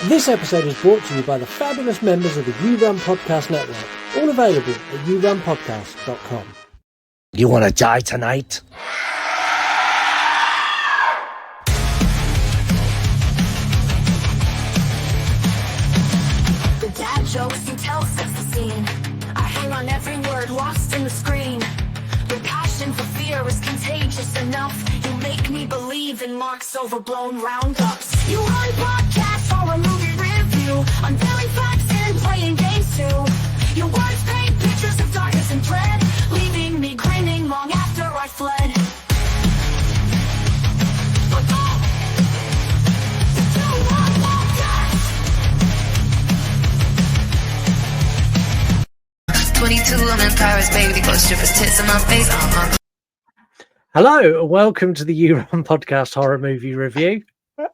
This episode is brought to you by the fabulous members of the You Run Podcast Network, all available at yourunpodcast.com. You want to die tonight? The dad jokes you tell sets the scene. I hang on every word lost in the screen. Your passion for fear is contagious enough. You make me believe in Mark's overblown roundups. You run podcasts for a movie review, unveiling facts and playing games too. Your words paint pictures of darkness and dread, leaving me grinning long after I fled. But oh, you run podcasts. 22, I'm in Paris, baby. Got strippers tits in my face. Hello, and welcome to the You Run Podcast horror movie review.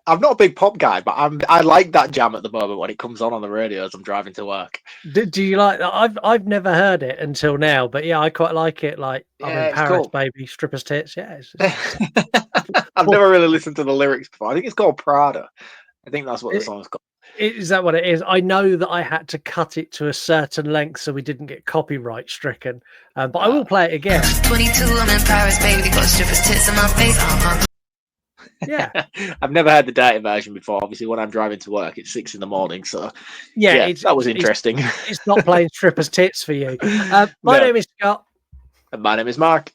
I'm not a big pop guy, but I like that jam at the moment when it comes on the radio as I'm driving to work. Do you like that? I've never heard it until now, but yeah, I quite like it. Like, I'm in Paris, cool. baby, strippers tits. Yeah, I've never really listened to the lyrics before. I think it's called Prada. I think that's what the song's called. Is that what it is? I know that I had to cut it to a certain length so we didn't get copyright stricken, but I will play it again. 22, I'm in Paris, baby. Got strippers tits in my face. Yeah. I've never heard the data version before. Obviously, when I'm driving to work, it's 6 a.m. So Yeah, that was interesting. It's not playing strippers tits for you. My name is Scott. And my name is Mark.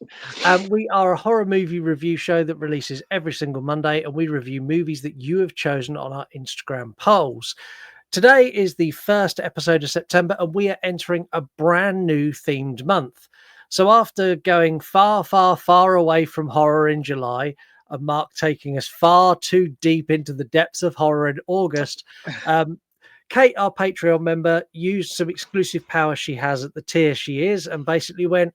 We are a horror movie review show that releases every single Monday, and we review movies that you have chosen on our Instagram polls. Today is the first episode of September, and we are entering a brand new themed month. So after going far, far, far away from horror in July, and Mark taking us far too deep into the depths of horror in August, Kate, our Patreon member, used some exclusive power she has at the tier she is, and basically went,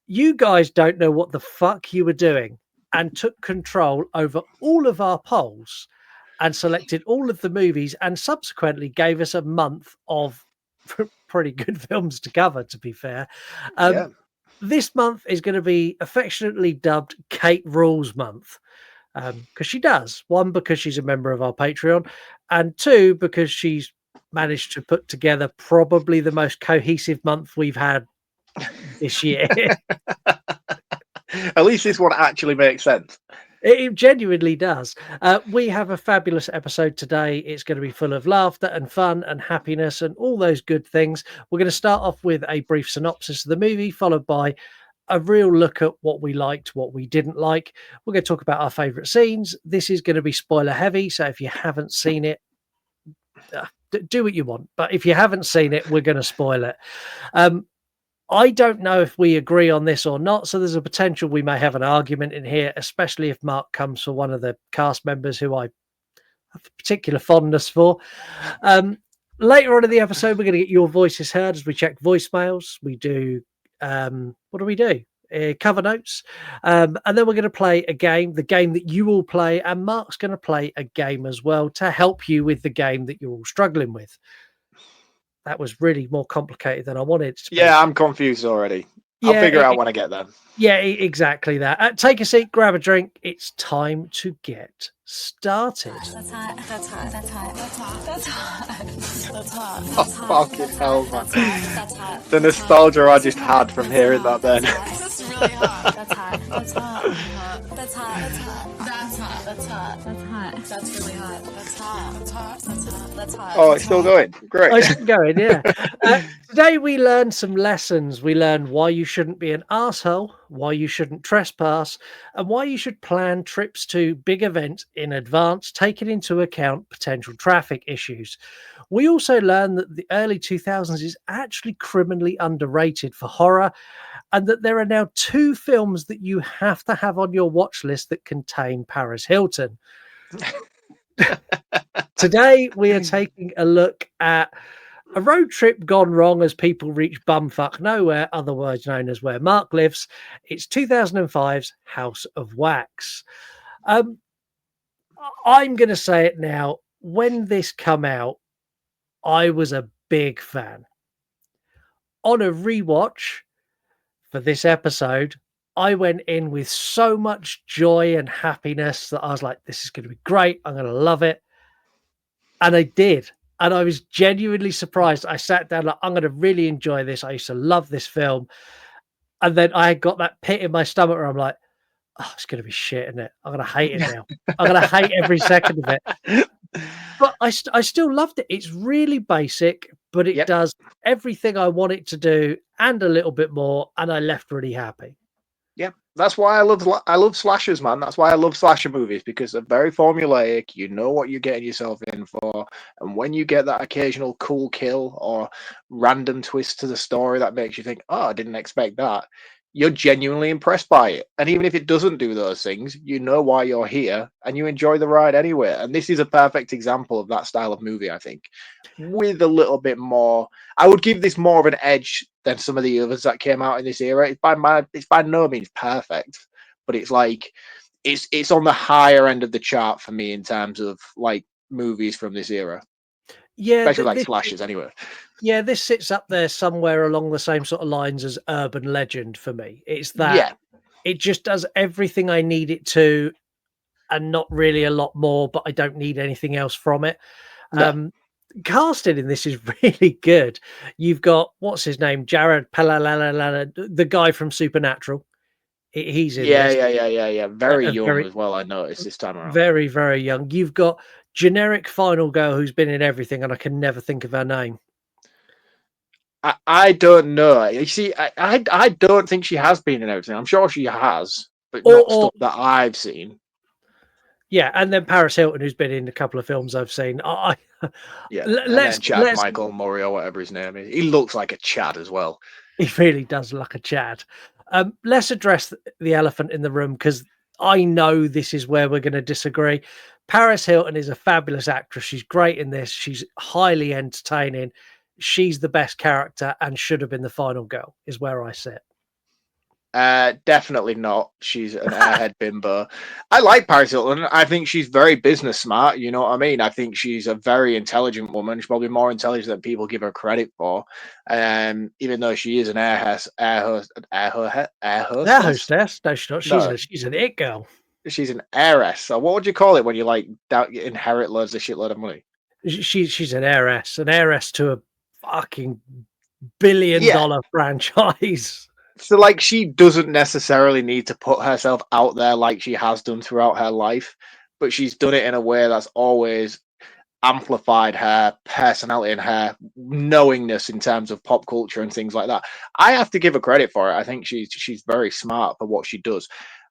you guys don't know what the fuck you were doing, and took control over all of our polls and selected all of the movies, and subsequently gave us a month of pretty good films to cover, to be fair. This month is going to be affectionately dubbed Kate Rules Month, because she does. One, because she's a member of our Patreon, and two, because she's managed to put together probably the most cohesive month we've had this year. At least this one actually makes sense. It genuinely does. We have a fabulous episode today. It's going to be full of laughter and fun and happiness and all those good things. We're going to start off with a brief synopsis of the movie, followed by a real look at what we liked, what we didn't like. We're going to talk about our favourite scenes. This is going to be spoiler heavy, so if you haven't seen it, do what you want. But if you haven't seen it, we're going to spoil it. I don't know if we agree on this or not, so there's a potential we may have an argument in here, especially if Mark comes for one of the cast members who I have a particular fondness for. Later on in the episode, we're going to get your voices heard as we check voicemails. We do, what do we do? Cover notes. And then we're going to play a game, the game that you all play, and Mark's going to play a game as well to help you with the game that you're all struggling with. That was really more complicated than I wanted it to be. Yeah, I'm confused already. I'll figure it out when I get there. Yeah, exactly that. Take a seat, grab a drink. It's time to get started. That's hot. That's hot. That's hot. That's hot. That's hot. That's hot. Oh, fucking hell, man. That's hot. The nostalgia I just had from hearing that then. That's really hot. That's hot. That's hot. That's hot. That's hot. That's hot. That's hot. That's hot. That's really hot. That's hot. That's hot. That's hot. That's hot. Oh, it's still going. Great. I should go in, yeah. Today we learned some lessons. We learned why you shouldn't be an arsehole, why you shouldn't trespass, and why you should plan trips to big events in advance, taking into account potential traffic issues. We also learned that the early 2000s is actually criminally underrated for horror, and that there are now 2 films that you have to have on your watch list that contain Paris Hilton. Today we are taking a look at a road trip gone wrong as people reach bumfuck nowhere, otherwise known as where Mark lives. It's 2005's House of Wax. I'm going to say it now. When this come out, I was a big fan. On a rewatch for this episode, I went in with so much joy and happiness that I was like, this is going to be great. I'm going to love it. And I did. And I was genuinely surprised. I sat down like, I'm going to really enjoy this. I used to love this film. And then I got that pit in my stomach where I'm like, oh, it's going to be shit, isn't it? I'm going to hate it now. I'm going to hate every second of it. But I still loved it. It's really basic, but it Yep. does everything I want it to do and a little bit more. And I left really happy. Yeah, that's why I love slashers, man. That's why I love slasher movies, because they're very formulaic. You know what you're getting yourself in for, and when you get that occasional cool kill or random twist to the story that makes you think, "Oh, I didn't expect that," you're genuinely impressed by it. And even if it doesn't do those things, you know why you're here, and you enjoy the ride anyway. And this is a perfect example of that style of movie, I think, with a little bit more. I would give this more of an edge than some of the others that came out in this era. It's by no means perfect, but it's like it's on the higher end of the chart for me in terms of like movies from this era, Yeah, especially like slashes. Anyway, yeah, this sits up there somewhere along the same sort of lines as Urban Legend for me. It's that yeah, it just does everything I need it to, and not really a lot more, but I don't need anything else from it. no, Casting in this is really good. You've got what's his name, Jared Palalalala, the guy from Supernatural. He's in this, yeah. Very a young very, as well. I noticed this time around. very, very young. You've got generic final girl who's been in everything, and I can never think of her name. I don't know. You see, I don't think she has been in everything. I'm sure she has, but not Or stuff that I've seen. yeah, and then Paris Hilton, who's been in a couple of films I've seen. Yeah, and Let's then Chad let's Michael Murray or whatever his name is. He looks like a Chad as well. he really does look like a Chad. Let's address the elephant in the room because I know this is where we're going to disagree. Paris Hilton is a fabulous actress. She's great in this. She's highly entertaining. She's the best character and should have been the final girl, is where I sit. Definitely not. She's an airhead bimbo. I like Paris Hilton. I think she's very business smart. You know what I mean? I think she's a very intelligent woman. She's probably more intelligent than people give her credit for. Even though she is an air Their hostess. hostess, no, she's not. No, She's an it girl. she's an heiress. So what would you call it when you like you inherit loads of shitload of money? She's an heiress to a fucking billion Yeah. dollar franchise. So like she doesn't necessarily need to put herself out there like she has done throughout her life, but she's done it in a way that's always amplified her personality and her knowingness in terms of pop culture and things like that. I have to give her credit for it. I think she's very smart for what she does.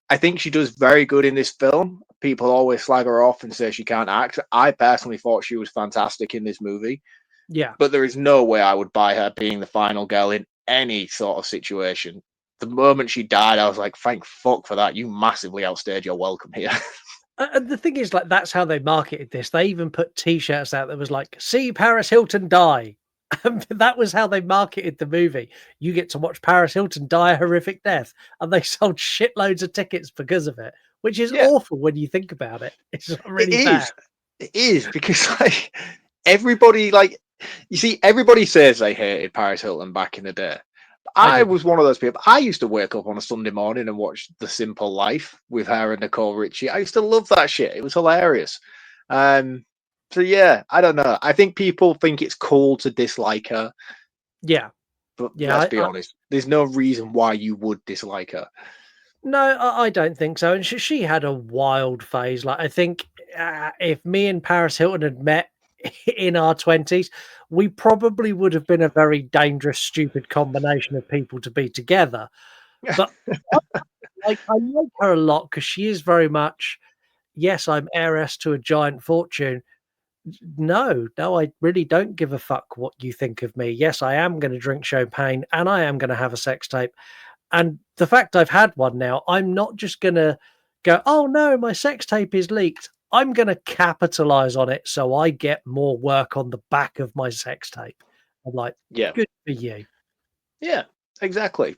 I think she does very good in this film. People always slag her off and say she can't act. I personally thought she was fantastic in this movie, Yeah. but there is no way I would buy her being the final girl in any sort of situation. The moment she died, I was like, thank fuck for that. You massively outstayed your welcome here. And the thing is, like, that's how they marketed this. They even put T-shirts out that was like, "See Paris Hilton die." That was how they marketed the movie. You get to watch Paris Hilton die a horrific death, and they sold shitloads of tickets because of it, which is Yeah, awful when you think about it. It's it really bad. is. It is because like everybody, like you see, everybody says they hated Paris Hilton back in the day. I I did. was one of those people. I used to wake up on a Sunday morning and watch The Simple Life with her and Nicole Richie. I used to love that shit. It was hilarious. Um, so yeah, I don't know. I think people think it's cool to dislike her, Yeah, but yeah. let's be honest. There's no reason why you would dislike her. No, I don't think so. And she had a wild phase. Like, I think if me and Paris Hilton had met in our 20s, we probably would have been a very dangerous, stupid combination of people to be together. But I like her a lot because she is very much, yes, I'm heiress to a giant fortune. No, I really don't give a fuck what you think of me. Yes, I am going to drink champagne and I am going to have a sex tape. And the fact I've had one now, I'm not just going to go, oh no, my sex tape is leaked. I'm going to capitalize on it so I get more work on the back of my sex tape. I'm like, Yeah, good for you. yeah, exactly.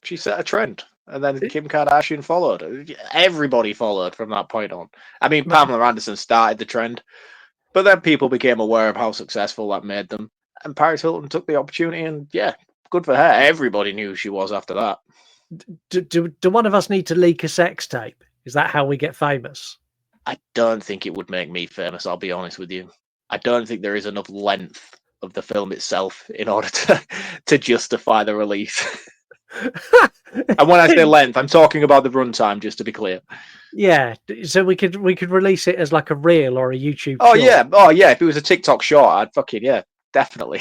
She set a trend, and then Kim Kardashian followed. Everybody followed from that point on. I mean, Pamela Anderson started the trend, but then people became aware of how successful that made them. And Paris Hilton took the opportunity, and yeah, good for her. Everybody knew who she was after that. Do one of us need to leak a sex tape? Is that how we get famous? I don't think it would make me famous, I'll be honest with you. I don't think there is enough length of the film itself in order to justify the release. And when I say length, I'm talking about the runtime, just to be clear. Yeah, so we could release it as like a reel or a YouTube Oh short. yeah. If it was a TikTok short, I'd fucking definitely.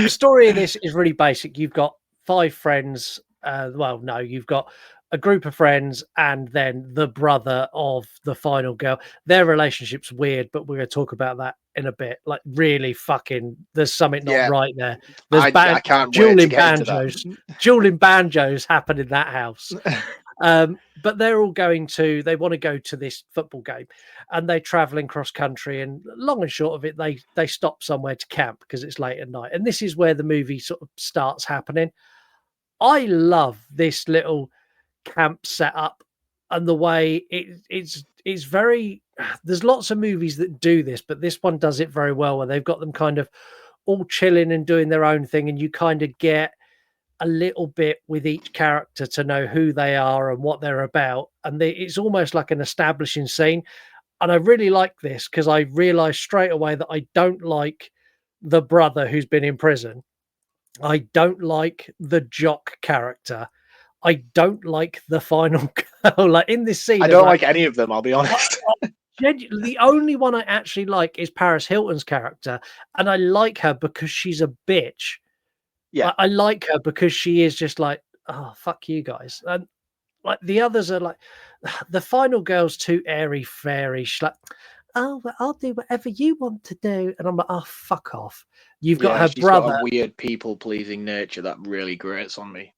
Story of this is really basic. You've got 5 friends. Well, no, you've got a group of friends and then the brother of the final girl. Their relationship's weird, but we're going to talk about that in a bit. Like, really fucking, there's something not Yeah, right there. There's I can't wait to get into that. dueling banjos happen in that house. But they're all they want to go to this football game, and they're traveling cross country, and long and short of it, they stop somewhere to camp because it's late at night. And this is where the movie sort of starts happening. I love this little camp setup and the way it's very, there's lots of movies that do this, but this one does it very well, where they've got them kind of all chilling and doing their own thing, and you kind of get a little bit with each character to know who they are and what they're about. And it's almost like an establishing scene. And I really like this because I realized straight away that I don't like the brother who's been in prison. I don't like the jock character. I don't like the final girl. Like in this scene, I don't like any of them, I'll be honest. The only one I actually like is Paris Hilton's character. And I like her because she's a bitch. Yeah. I like her because she is just like, oh, fuck you guys. And like the others are like, the final girl's too airy fairy. She's like, oh, well, I'll do whatever you want to do. And I'm like, oh, fuck off. You've got her she's brother. got a weird people pleasing nature that really grates on me.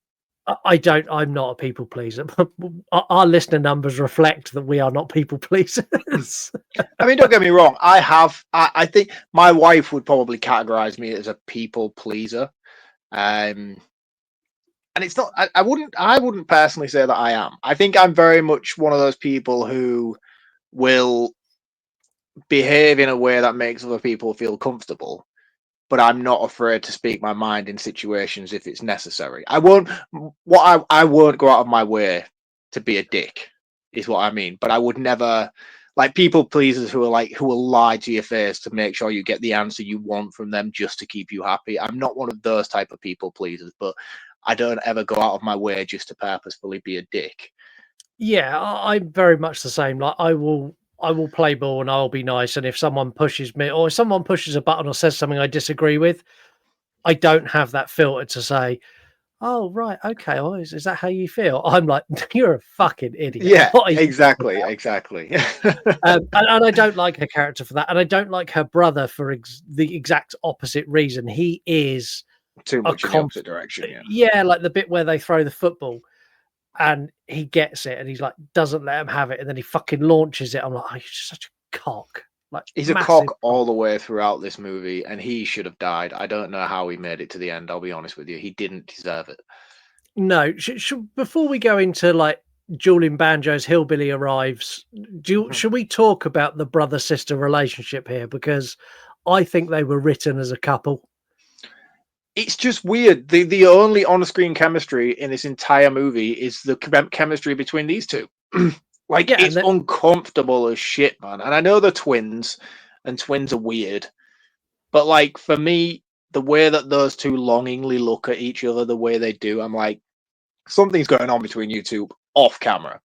I'm not a people pleaser. Our listener numbers reflect that we are not people pleasers. I mean, don't get me wrong. I think my wife would probably categorize me as a people pleaser. And it's not, I wouldn't personally say that I am. I think I'm very much one of those people who will behave in a way that makes other people feel comfortable, but I'm not afraid to speak my mind in situations if it's necessary. I won't go out of my way to be a dick, is what I mean. But I would never, like, people pleasers who will lie to your face to make sure you get the answer you want from them just to keep you happy. I'm not one of those type of people pleasers, but I don't ever go out of my way just to purposefully be a dick. Yeah, I'm very much the same. Like I will play ball and I'll be nice. And if someone pushes me or if someone pushes a button or says something I disagree with, I don't have that filter to say, oh, right, okay, well, is that how you feel? I'm like, you're a fucking idiot. Yeah, exactly. And I don't like her character for that. And I don't like her brother for the exact opposite reason. He is too much in the opposite direction. Yeah, like the bit where they throw the football and he gets it and he's like, doesn't let him have it. And then he fucking launches it. I'm like, oh, you're just such a cock. Like, he's a cock all the way throughout this movie, and he should have died. I don't know how he made it to the end. I'll be honest with you, he didn't deserve it. No, before we go into like dueling banjos, hillbilly arrives. Should we talk about the brother sister relationship here, because I think they were written as a couple. It's just weird. The only on-screen chemistry in this entire movie is the chemistry between these two. It's uncomfortable as shit, man. And I know they're twins, and twins are weird. But, like, for me, the way that those two longingly look at each other, the way they do, I'm like, something's going on between you two off camera.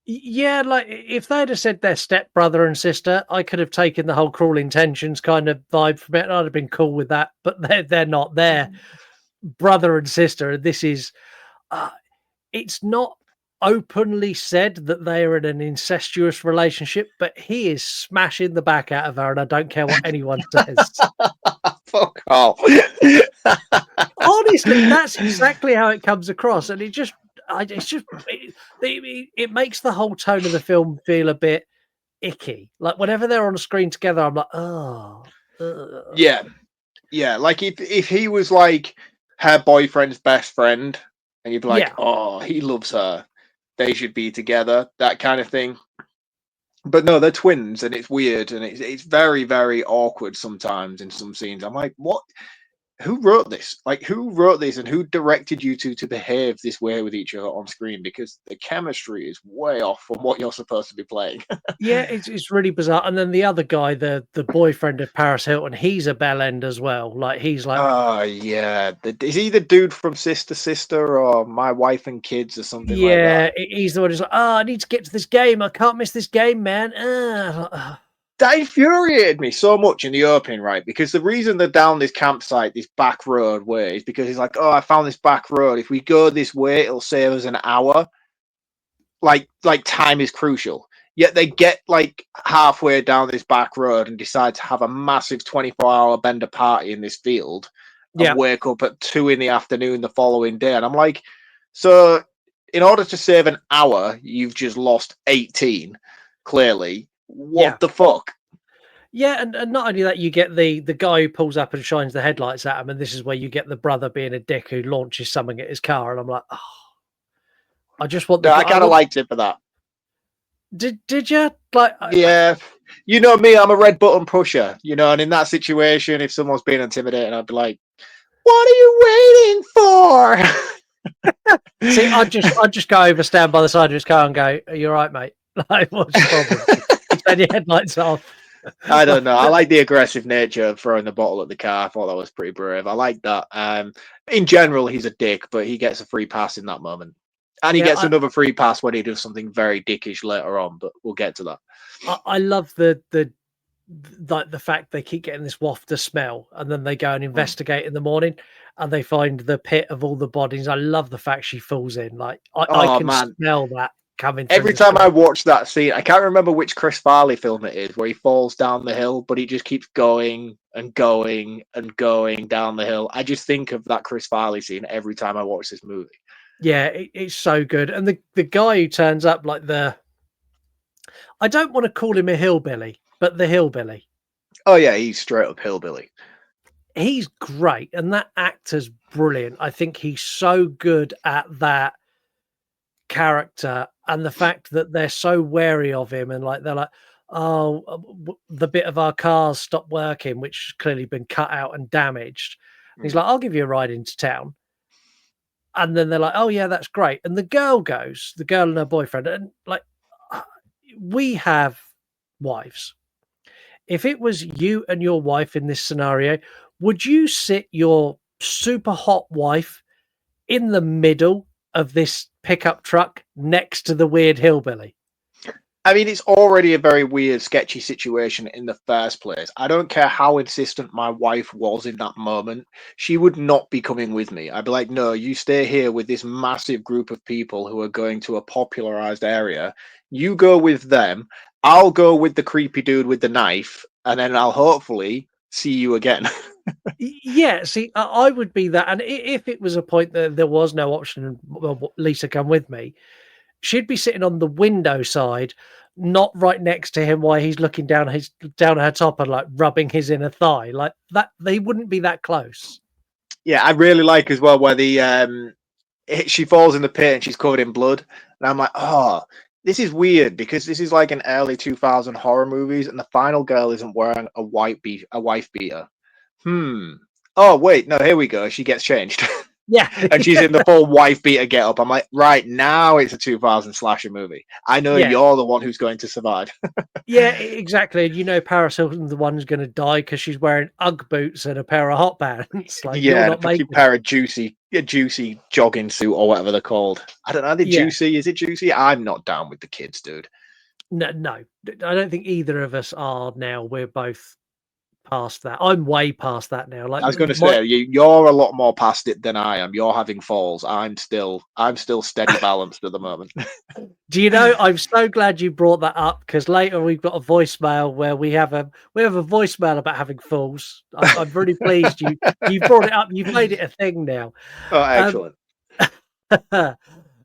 Yeah, like, if they'd have said they're stepbrother and sister, I could have taken the whole Cruel Intentions kind of vibe from it, and I'd have been cool with that. But they're not. They're brother and sister. This is... it's not openly said that they are in an incestuous relationship, but he is smashing the back out of her, and I don't care what anyone says. Fuck off. Honestly, that's exactly how it comes across, and it makes the whole tone of the film feel a bit icky. Like whenever they're on screen together, I'm like, oh, yeah. Like if he was like her boyfriend's best friend, and you'd be like, oh, he loves her, they should be together, that kind of thing. But no, they're twins, and it's weird, and it's very, very awkward sometimes in some scenes. I'm like, what? who wrote this? Like, who wrote this, and who directed you to behave this way with each other on screen? Because the chemistry is way off from what you're supposed to be playing. Yeah, it's really bizarre. And then the other guy, the boyfriend of Paris Hilton, he's a bell end as well. Like he's like, Oh yeah, is he the dude from Sister Sister or My Wife and Kids or something like that? yeah, he's the one who's like, oh, I need to get to this game. I can't miss this game, man. That infuriated me so much in the opening, right? Because the reason they're down this campsite, this back road way, is because he's like, oh, I found this back road. If we go this way, it'll save us an hour. Like time is crucial. Yet they get like halfway down this back road and decide to have a massive 24-hour bender party in this field and Yeah, wake up at 2 in the afternoon the following day. And I'm like, so in order to save an hour, you've just lost 18, clearly. yeah. What the fuck? Yeah, and not only that, you get the guy who pulls up and shines the headlights at him, and this is where you get the brother being a dick who launches something at his car, and I'm like, oh, I just want No, the. I kind of liked it for that. Did you like? Yeah. You know me, I'm a red button pusher, and in that situation, if someone's being intimidating, I'd be like, what are you waiting for? See, I'd just go over, stand by the side of his car, and go, "Are you all right, mate? Like, what's the problem? Turn your headlights off." I don't know. I like the aggressive nature of throwing the bottle at the car. I thought that was pretty brave. I like that. In general, he's a dick, but he gets a free pass in that moment. And he gets another free pass when he does something very dickish later on, but we'll get to that. I love the fact they keep getting this waft of smell, and then they go and investigate in the morning, and they find the pit of all the bodies. I love the fact she falls in. Like I can smell that coming. Every time I watch that scene, I can't remember which Chris Farley film it is where he falls down the hill, but he just keeps going and going and going down the hill. I just think of that Chris Farley scene every time I watch this movie. Yeah, it's so good. And the guy who turns up, like I don't want to call him a hillbilly, but the hillbilly. Oh yeah, he's straight up hillbilly. He's great, and that actor's brilliant. I think he's so good at that character, and the fact that they're so wary of him, and like they're like, oh, the bit of our cars stopped working, which has clearly been cut out and damaged. And he's like, I'll give you a ride into town. And then they're like, oh yeah, that's great. And the girl and her boyfriend, and like, we have wives. If it was you and your wife in this scenario, would you sit your super hot wife in the middle of this pickup truck next to the weird hillbilly? I mean, it's already a very weird, sketchy situation in the first place. I don't care how insistent my wife was in that moment. She would not be coming with me. I'd be like, no, you stay here with this massive group of people who are going to a popularized area. You go with them. I'll go with the creepy dude with the knife, and then I'll hopefully see you again. Yeah, see, I would be that. And if it was a point that there was no option, well, Lisa, come with me, she'd be sitting on the window side, not right next to him while he's looking down her top and like rubbing his inner thigh. Like that, they wouldn't be that close. Yeah, I really like as well where she falls in the pit and she's covered in blood, and I'm like, oh, this is weird because this is like an early 2000 horror movies, and the final girl isn't wearing a wife beater. Oh wait, no, here we go. She gets changed. Yeah. And she's in the full wife beater get up. I'm like, right, now it's a 2000 slasher movie. I know you're the one who's going to survive. Yeah, exactly. You know, Paris Hilton's the one who's going to die because she's wearing Ugg boots and a pair of hot pants. Like, yeah, a pair of juicy jogging suit or whatever they're called. I don't know. Are they juicy? Is it juicy? I'm not down with the kids, dude. No, I don't think either of us are now. We're both past that. I'm way past that now. Like I was going to say, you're a lot more past it than I am. You're having falls. I'm still steady balanced at the moment. Do you know? I'm so glad you brought that up because later we've got a voicemail where we have a voicemail about having falls. I'm really pleased you brought it up. You've made it a thing now. Oh, excellent.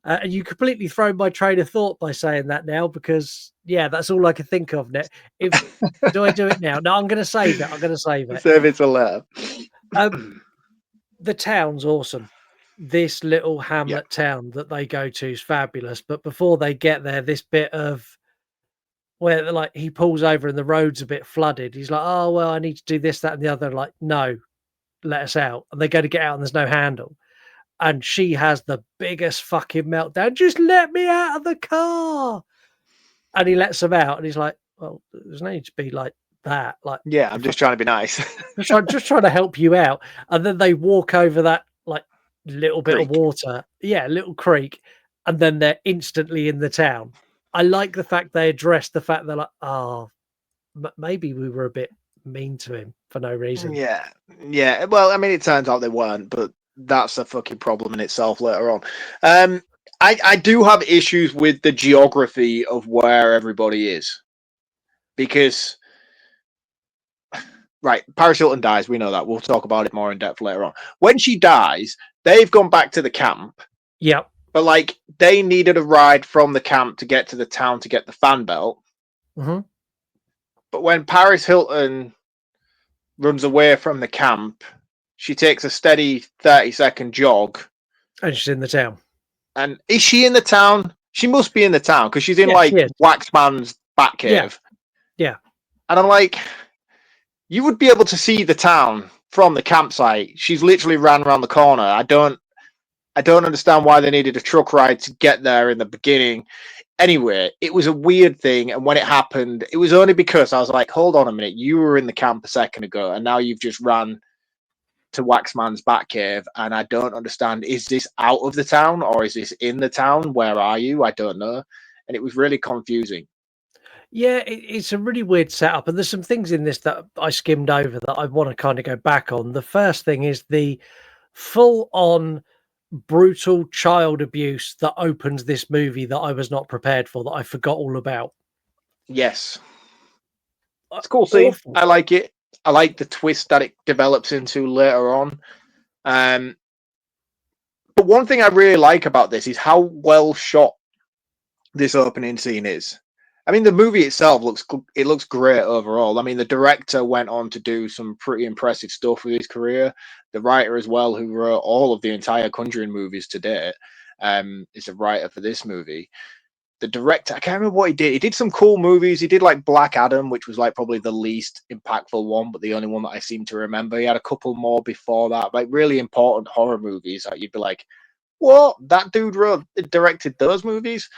And you completely thrown my train of thought by saying that now because that's all I can think of now. Do I do it now? No, I'm going to save it. Save it to later. The town's awesome. This little hamlet town that they go to is fabulous. But before they get there, this bit of where like he pulls over and the road's a bit flooded. He's like, oh well, I need to do this, that, and the other. Like, no, let us out. And they go to get out and there's no handle. And she has the biggest fucking meltdown. Just let me out of the car. And he lets them out. And he's like, well, there's no need to be like that. Like, Yeah, I'm just trying to be nice. just trying to help you out. And then they walk over that like little bit of Creek. water. Yeah, little creek. And then they're instantly in the town. I like the fact they address the fact they're like, oh, maybe we were a bit mean to him for no reason. Yeah, yeah. Well, I mean, it turns out they weren't, but that's a fucking problem in itself later on. I do have issues with the geography of where everybody is because, right, Paris Hilton dies. We know that. We'll talk about it more in depth later on. When she dies, they've gone back to the camp. Yep. But like they needed a ride from the camp to get to the town to get the fan belt. Mm-hmm. But when Paris Hilton runs away from the camp, she takes a steady 30-second jog. And she's in the town. And is she in the town? She must be in the town because she's in like Waxman's Batcave. Yeah. And I'm like, you would be able to see the town from the campsite. She's literally ran around the corner. I don't understand why they needed a truck ride to get there in the beginning. Anyway, it was a weird thing. And when it happened, it was only because I was like, hold on a minute. You were in the camp a second ago, and now you've just ran to Waxman's Batcave. And I don't understand. Is this out of the town or is this in the town? Where are you? I don't know. And it was really confusing. Yeah, it's a really weird setup. And there's some things in this that I skimmed over that I want to kind of go back on. The first thing is the full on brutal child abuse that opens this movie that I was not prepared for, that I forgot all about. Yes. It's cool scene. Awful. I like it. I like the twist that it develops into later on. But one thing I really like about this is how well shot this opening scene is. I mean, the movie itself looks great overall. I mean, the director went on to do some pretty impressive stuff with his career. The writer as well, who wrote all of the entire Conjuring movies to date, is a writer for this movie. The director, I can't remember what he did. He did some cool movies. He did like Black Adam, which was like probably the least impactful one, but the only one that I seem to remember. He had a couple more before that, like really important horror movies that you'd be like, what? That dude directed those movies?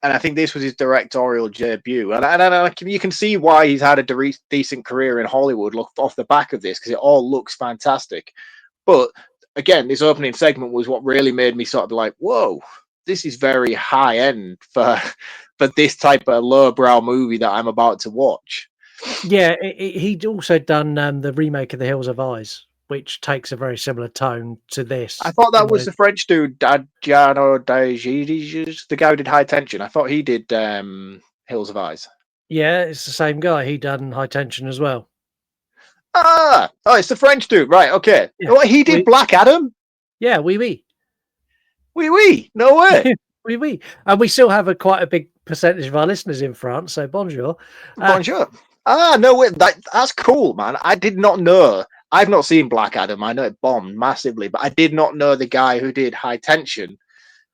And I think this was his directorial debut. And you can see why he's had a decent career in Hollywood off the back of this, because it all looks fantastic. But again, this opening segment was what really made me sort of be like, whoa, this is very high end for this type of lowbrow movie that I'm about to watch. Yeah, he'd also done the remake of The Hills of Eyes, which takes a very similar tone to this. I thought that was the French dude, Adriano Daigides, the guy who did High Tension. I thought he did Hills of Eyes. Yeah, it's the same guy. He done High Tension as well. Oh, it's the French dude, right? Okay. Yeah. Well, he did Black Adam. Yeah, oui. No way. Oui. And we still have quite a big percentage of our listeners in France, so bonjour. Bonjour. No way. That's cool, man. I did not know. I've not seen Black Adam. I know it bombed massively, but I did not know the guy who did High Tension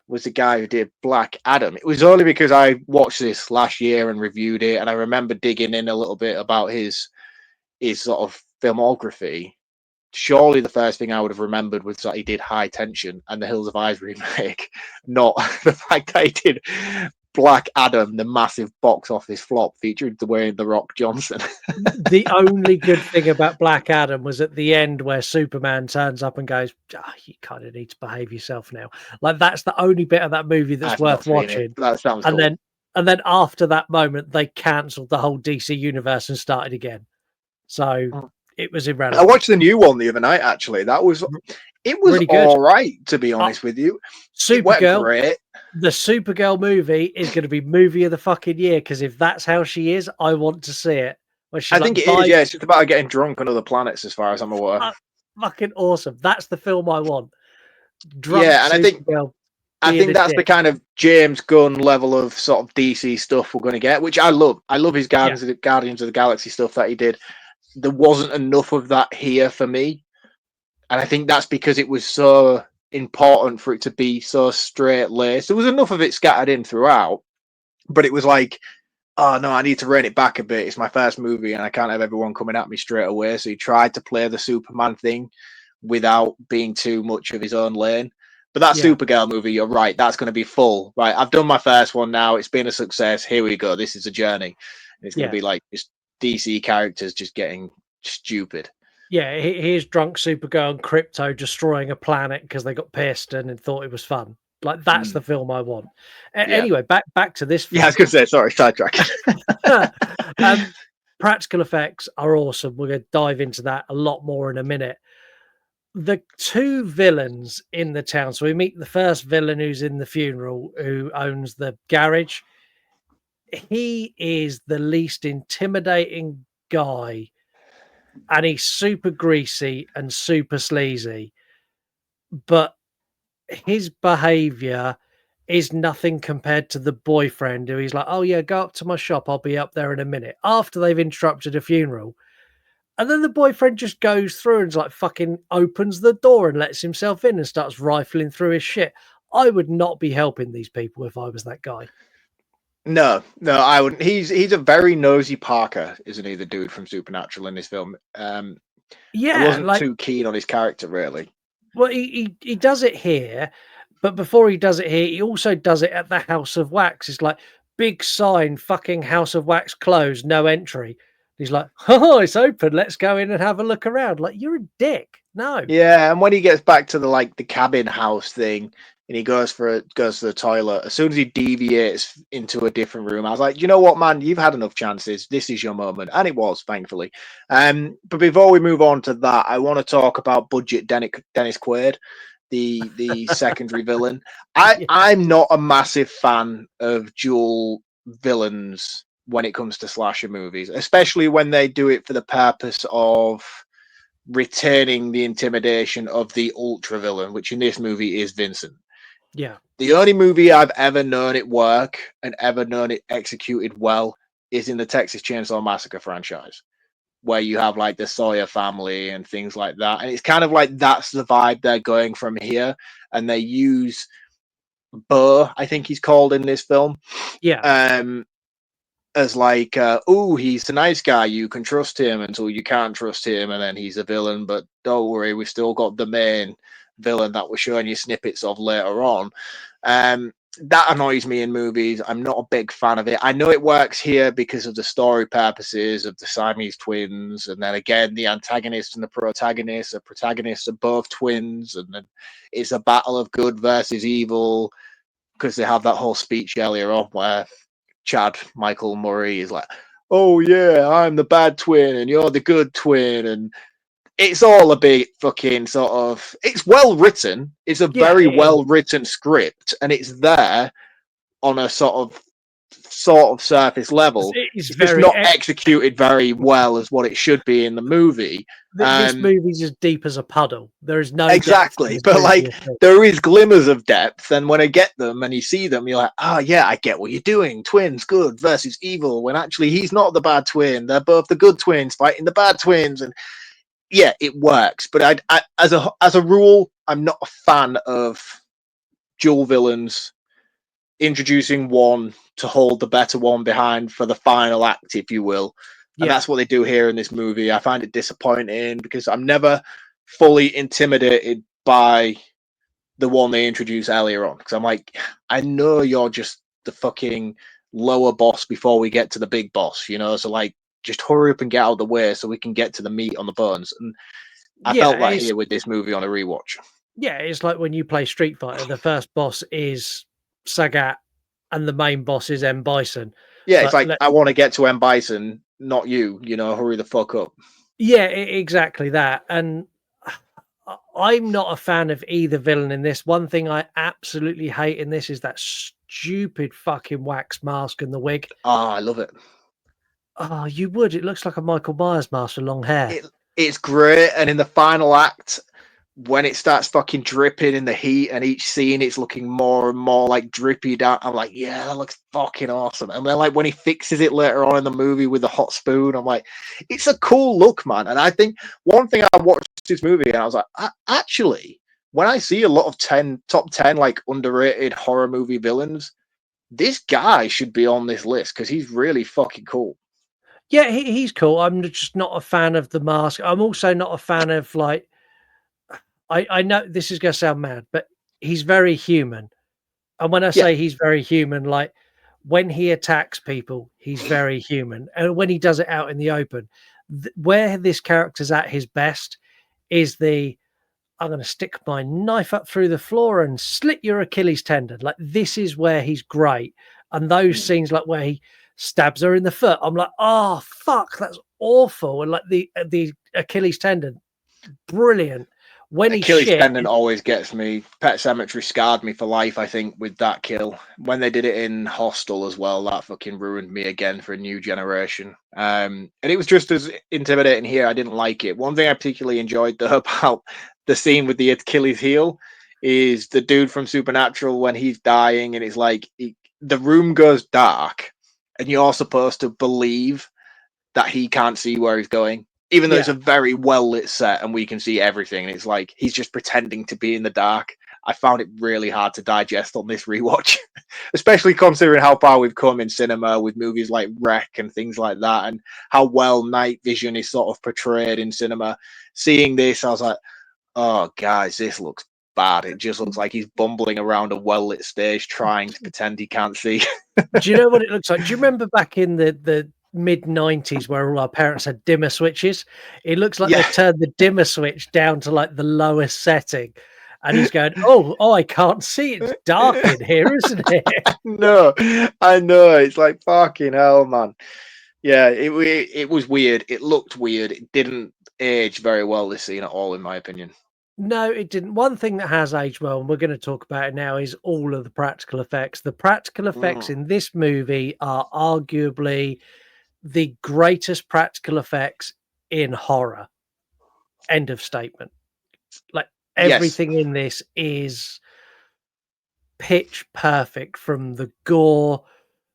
was the guy who did Black Adam. It was only because I watched this last year and reviewed it, and I remember digging in a little bit about his sort of filmography. Surely the first thing I would have remembered was that he did High Tension and the Hills of Eyes remake, not the fact that he did Black Adam, the massive box office flop featuring Dwayne The Rock Johnson. The only good thing about Black Adam was at the end where Superman turns up and goes, you kind of need to behave yourself now. Like, that's the only bit of that movie that's worth watching. That sounds and cool. then after that moment, they cancelled the whole DC universe and started again. So it was irrelevant. I watched the new one the other night, actually. It was really all right, to be honest with you. Supergirl, great. The Supergirl movie is going to be movie of the fucking year, because if that's how she is, I want to see it. I think it is, yeah. It's just about her getting drunk on other planets, as far as I'm aware. Fucking awesome. That's the film I want. Drunk yeah, and Supergirl I think that's the kind of James Gunn level of sort of DC stuff we're going to get, which I love. I love his Guardians of the Galaxy stuff that he did. There wasn't enough of that here for me. And I think that's because it was so important for it to be so straight laced. There was enough of it scattered in throughout, but it was like oh no, I need to rein it back a bit. It's my first movie, and I can't have everyone coming at me straight away. So he tried to play the Superman thing without being too much of his own lane. But that Yeah, Supergirl movie, you're right, that's going to be full. Right, I've done my first one now. It's been a success. Here we go. This is a journey. And it's going to yeah, be like just DC characters just getting stupid. yeah. Here's drunk Supergirl and Crypto destroying a planet because they got pissed and thought it was fun. Like that's the Mm, film I want. yeah. Anyway, back to this Yeah, I was film. going to say, sorry, sidetrack. um, Practical effects are awesome. We're going to dive into that a lot more in a minute. The two villains in the town. So we meet the first villain who's in the funeral, who owns the garage. He is the least intimidating guy, and he's super greasy and super sleazy. But his behavior is nothing compared to the boyfriend who he's like, oh yeah, go up to my shop, I'll be up there in a minute, after they've interrupted a funeral. And then the boyfriend just goes through and like fucking opens the door and lets himself in and starts rifling through his shit. I would not be helping these people if I was that guy. No, no, I wouldn't. He's a very nosy Parker, isn't he? The dude from Supernatural in this film. I Yeah, wasn't like, too keen on his character, really. well, he does it here, but before he does it here, he also does it at the House of Wax. It's like big sign, fucking House of Wax closed, no entry. He's like, oh, it's open. Let's go in and have a look around. Like, you're a dick. No. Yeah, and when he gets back to the cabin house thing, and he goes to the toilet, as soon as he deviates into a different room, I was like, you know what, man, you've had enough chances. This is your moment, and it was, thankfully. But before we move on to that, I want to talk about budget Dennis Quaid, the secondary villain. Yeah. I'm not a massive fan of dual villains when it comes to slasher movies, especially when they do it for the purpose of retaining the intimidation of the ultra villain, which in this movie is Vincent. Yeah. The only movie I've ever known it work and ever known it executed well is in the Texas Chainsaw Massacre franchise, where you have like the Sawyer family and things like that. And it's kind of like that's the vibe they're going from here. And they use Burr, I think he's called in this film, Yeah. um, as like, oh, he's a nice guy. You can trust him until you can't trust him, and then he's a villain. But don't worry, we've still got the main villain that we're showing you snippets of later on. That annoys me in movies. I'm not a big fan of it. I know it works here because of the story purposes of the Siamese twins, and then again, the antagonist and the protagonist. The protagonists are both twins, and then it's a battle of good versus evil because they have that whole speech earlier on where Chad Michael Murray is like, "Oh yeah, I'm the bad twin and you're the good twin," and it's all a bit fucking sort of. It's well written. It's a Yeah. very well written script, and it's there on a sort of surface level. It's It's just very. not executed very well as what it should be in the movie. This movie's as deep as a puddle. There is no depth to Exactly, this but movie like at all. there is glimmers of depth, and when I get them and you see them, you're like, oh yeah, I get what you're doing. Twins, good versus evil. When actually he's not the bad twin; they're both the good twins fighting the bad twins, and yeah, it works. But I as a rule, I'm not a fan of dual villains introducing one to hold the better one behind for the final act, if you will. And Yeah. that's what they do here in this movie. I find it disappointing because I'm never fully intimidated by the one they introduced earlier on. Because I'm like, I know you're just the fucking lower boss before we get to the big boss, you know? So, like, just hurry up and get out of the way so we can get to the meat on the bones. And I Yeah. felt that here with this movie on a rewatch. It's like when you play Street Fighter, the first boss is Sagat and the main boss is M. Bison. Yeah, It's it's like, like, I want to get to M. Bison, not you, you know, hurry the fuck up. yeah, exactly that. And I'm not a fan of either villain in this. One thing I absolutely hate in this is that stupid fucking wax mask and the wig. Ah, I love it. Oh, you would. It looks like a Michael Myers mask with long hair. It's great, and in the final act, when it starts fucking dripping in the heat, and each scene it's looking more and more like drippy down, I'm like, yeah, that looks fucking awesome. And then like when he fixes it later on in the movie with the hot spoon, I'm like, it's a cool look, man. And I think one thing I watched this movie and I was like, actually, when I see a lot of top 10 like underrated horror movie villains, this guy should be on this list because he's really fucking cool. Yeah, he's cool. I'm just not a fan of the mask. I'm also not a fan of like. I know this is going to sound mad, but he's very human. And when I Yeah, say he's very human, like when he attacks people, he's very human. And when he does it out in the open, where this character's at his best is the I'm going to stick my knife up through the floor and slit your Achilles tendon. Like this is where he's great. And those scenes, like where he stabs her in the foot, I'm like, oh fuck, that's awful. And like the Achilles tendon, brilliant. When he's Achilles shit, tendon always gets me. Pet Cemetery scarred me for life, I think, with that kill. When they did it in Hostel as well, that fucking ruined me again for a new generation. And it was just as intimidating here. I didn't like it. One thing I particularly enjoyed though about the scene with the Achilles heel is the dude from Supernatural when he's dying and it's like the room goes dark and you're supposed to believe that he can't see where he's going, even though it's a very well lit set and we can see everything. And it's like he's just pretending to be in the dark. I found it really hard to digest on this rewatch, especially considering how far we've come in cinema with movies like Wreck and things like that, and how well night vision is sort of portrayed in cinema. Seeing this, I was like, oh, guys, this looks bad. It just looks like he's bumbling around a well lit stage trying to pretend he can't see. do you know what it looks like? Do you remember back in the mid 90s where all our parents had dimmer switches? It looks like Yeah. they've turned the dimmer switch down to like the lowest setting. And he's going, oh, I can't see. It's dark in here, isn't it? No, I know. It's like fucking hell, man. Yeah, it was weird. It looked weird. It didn't age very well, this scene at all, in my opinion. No, it didn't. One thing that has aged well, and we're going to talk about it now, is all of the practical effects. The practical effects in this movie are arguably the greatest practical effects in horror. End of statement. Like Yes. everything in this is pitch perfect, from the gore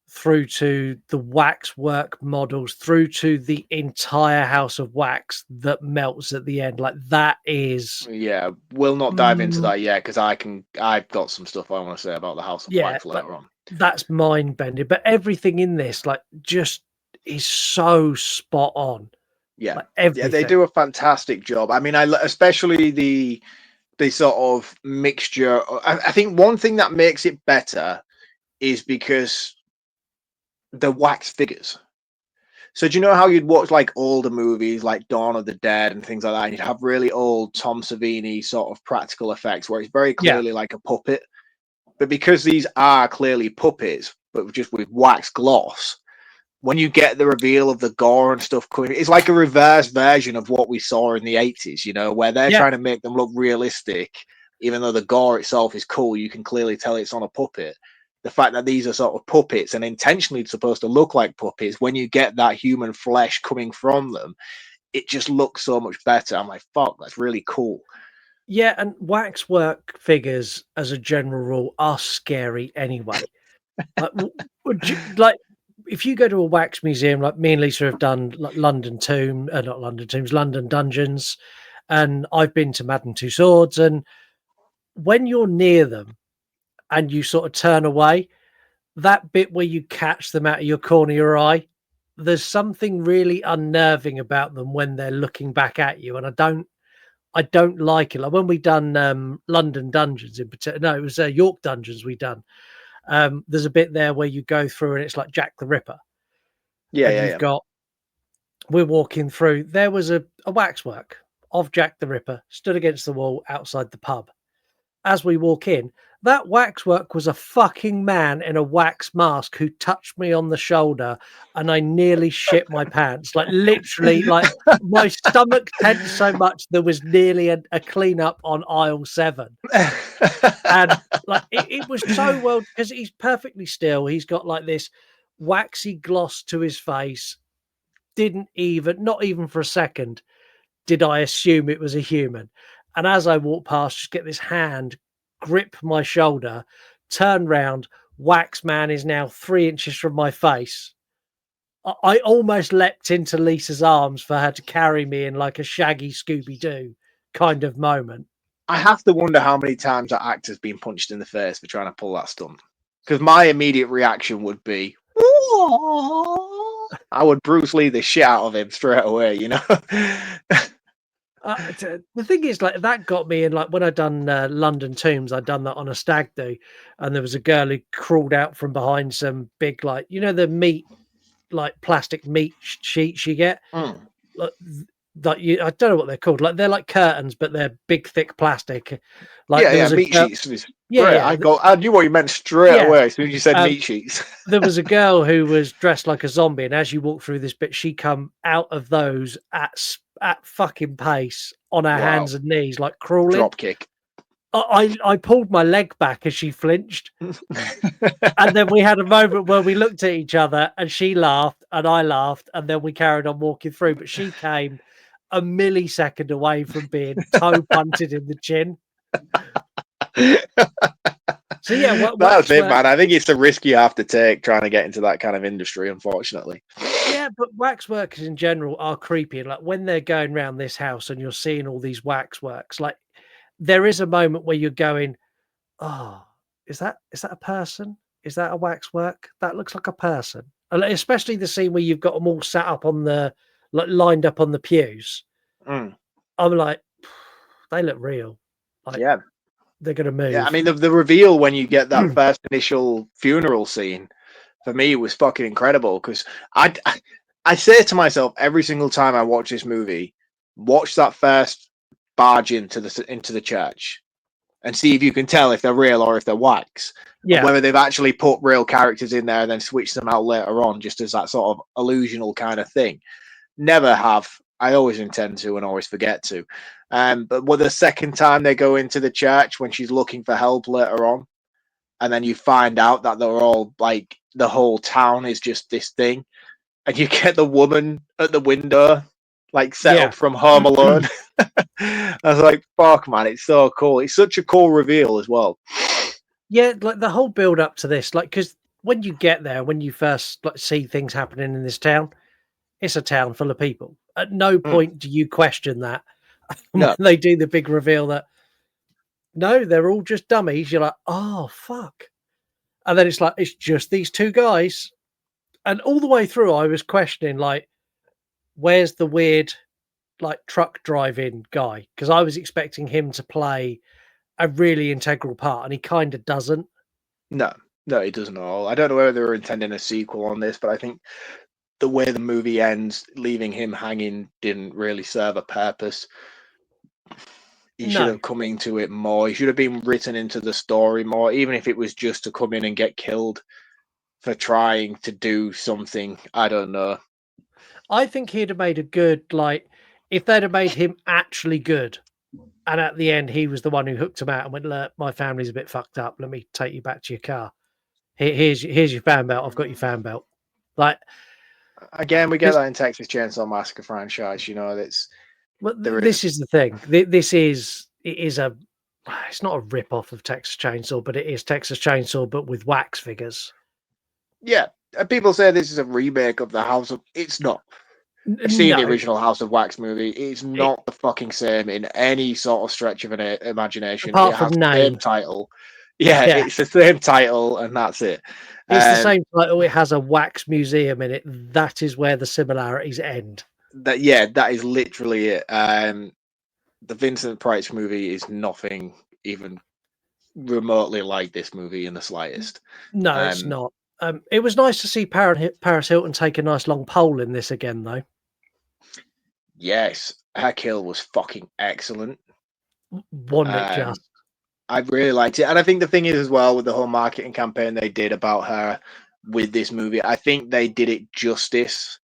through to the waxwork models through to the entire house of wax that melts at the end. Like that is Yeah, we'll not dive into that yet because I've got some stuff I want to say about the House of Wax like, later on. that's mind bending. But everything in this, like, just is so spot on. Yeah, Like yeah, they everything. do a fantastic job. I mean, especially the sort of mixture. I think one thing that makes it better is because the wax figures. So do you know how you'd watch like older movies like Dawn of the Dead and things like that, and you'd have really old Tom Savini sort of practical effects where it's very clearly like a puppet, but because these are clearly puppets, but just with wax gloss, when you get the reveal of the gore and stuff coming, it's like a reverse version of what we saw in the 80s, you know, where they're trying to make them look realistic, even though the gore itself is cool. You can clearly tell it's on a puppet. The fact that these are sort of puppets and intentionally supposed to look like puppets, when you get that human flesh coming from them, it just looks so much better. I'm like, fuck, that's really cool. Yeah, and waxwork figures, as a general rule, are scary anyway. Like, like if you go to a wax museum, like me and Lisa have done, like London Tomb, not London Tombs, London Dungeons, and I've been to Madame Tussauds, and when you're near them and you sort of turn away, that bit where you catch them out of your corner of your eye, there's something really unnerving about them when they're looking back at you, and I don't like it. Like when we done London Dungeons in particular, no, it was York Dungeons we done. There's a bit there where you go through and it's like Jack the Ripper. Yeah, And you've got, we're walking through, there was a waxwork of Jack the Ripper stood against the wall outside the pub. As we walk in, that waxwork was a fucking man in a wax mask who touched me on the shoulder, and I nearly shit my pants. Like literally, like my stomach tensed so much there was nearly a cleanup on aisle 7. And like it was so well, because he's perfectly still. He's got like this waxy gloss to his face. Not even for a second did I assume it was a human. And as I walked past, just get this hand grip my shoulder, turn round, wax man is now 3 inches from my face. I almost leapt into Lisa's arms for her to carry me in like a Shaggy Scooby-Doo kind of moment. I have to wonder how many times that actor's been punched in the face for trying to pull that stunt. Because my immediate reaction would be, I would Bruce Lee the shit out of him straight away, you know? The thing is, like, that got me in, like, when I done London Tombs, I'd done that on a stag do, and there was a girl who crawled out from behind some big, like, you know, the meat, like, plastic meat sheets you get? Mm. Like I don't know what they're called. Like, they're like curtains, but they're big, thick plastic. Like, Yeah, there yeah, was a meat girl, sheets is yeah, great. yeah, I knew what you meant straight yeah. away as soon as you said Um, meat sheets. there was a girl who was dressed like a zombie, and as you walk through this bit, she come out of those at fucking pace on her Wow. hands and knees, like crawling. Drop kick. I pulled my leg back as she flinched, and then we had a moment where we looked at each other, and she laughed, and I laughed, and then we carried on walking through. But she came a millisecond away from being toe punted in the chin. So yeah, That's it, waxwork. man. I think it's the risk you have to take trying to get into that kind of industry, unfortunately. Yeah, but waxworkers in general are creepy. Like, when they're going around this house and you're seeing all these waxworks, like, there is a moment where you're going, "Oh, is that a person? Is that a waxwork? That looks like a person." And especially the scene where you've got them all sat up on the, like, lined up on the pews. Mm. I'm like, they look real. Like, Yeah. they're gonna move. Yeah, I mean the reveal when you get that first initial funeral scene for me was fucking incredible because I say to myself every single time I watch this movie, watch that first barge into the church and see if you can tell if they're real or if they're wax, and Yeah, whether they've actually put real characters in there and then switch them out later on just as that sort of illusional kind of thing. Never have. I always intend to and always forget to. But with the second time they go into the church when she's looking for help later on, and then you find out that they're all like the whole town is just this thing, and you get the woman at the window like set yeah. up from Home Alone. I was like, fuck, man, it's so cool. It's such a cool reveal as well. Yeah, like the whole build up to this, like, because when you get there, when you first, like, see things happening in this town, it's a town full of people. At no Mm. point do you question that. No. When they do the big reveal that no, they're all just dummies, you're like, oh fuck. And then it's like, it's just these two guys. And all the way through, I was questioning, like, where's the weird, like, truck driving guy? Because I was expecting him to play a really integral part, and he kind of doesn't. No, no, it doesn't at all. I don't know whether they were intending a sequel on this, but I think the way the movie ends, leaving him hanging, didn't really serve a purpose. He should No. have come into it more. He should have been written into the story more, even if it was just to come in and get killed for trying to do something. I don't know. I think he'd have made a good, like, if they'd have made him actually good, and at the end he was the one who hooked him out and went, "Look, my family's a bit fucked up. Let me take you back to your car. Here's your fan belt. I've got your fan belt." Like, Again, we get 'cause that in Texas Chainsaw Massacre franchise. You know, that's there this is. is the thing. This is it is a it's not a rip off of Texas Chainsaw, but it is Texas Chainsaw, but with wax figures. Yeah, people say this is a remake of the House of. It's not. I've seen the No, original House of Wax movie. It's not the fucking same in any sort of stretch of an imagination. apart It from has the same name, title. Yeah, yeah, it's the same title, and that's it. it's the same title. It has a wax museum in it. That is where the similarities end. That is literally it. The Vincent Price movie is nothing even remotely like this movie in the slightest. No, it's not. It was nice to see Paris Hilton take a nice long pole in this again, though. Yes, her kill was fucking excellent. Wasn't it just? I really liked it, and I think the thing is as well with the whole marketing campaign they did about her with this movie, I think they did it justice.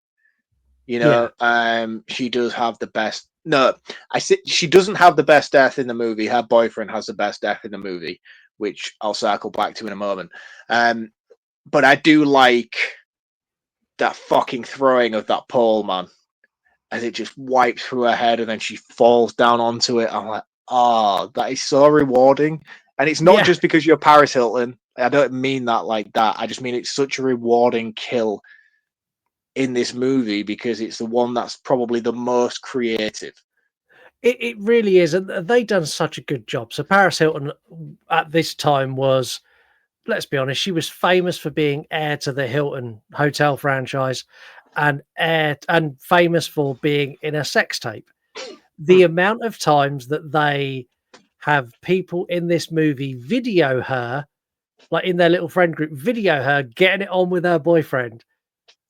You know, she does have the best. No, I said she doesn't have the best death in the movie. Her boyfriend has the best death in the movie, which I'll circle back to in a moment. But I do like that fucking throwing of that pole, man, as it just wipes through her head and then she falls down onto it. I'm like, oh, that is so rewarding. And it's not Yeah. just because you're Paris Hilton. I don't mean that like that. I just mean it's such a rewarding kill in this movie because it's the one that's probably the most creative. It really is, and they done such a good job. So Paris Hilton at this time was let's be honest, she was famous for being heir to the Hilton hotel franchise and famous for being in a sex tape. The amount of times that they have people in this movie video her, like in their little friend group, video her getting it on with her boyfriend.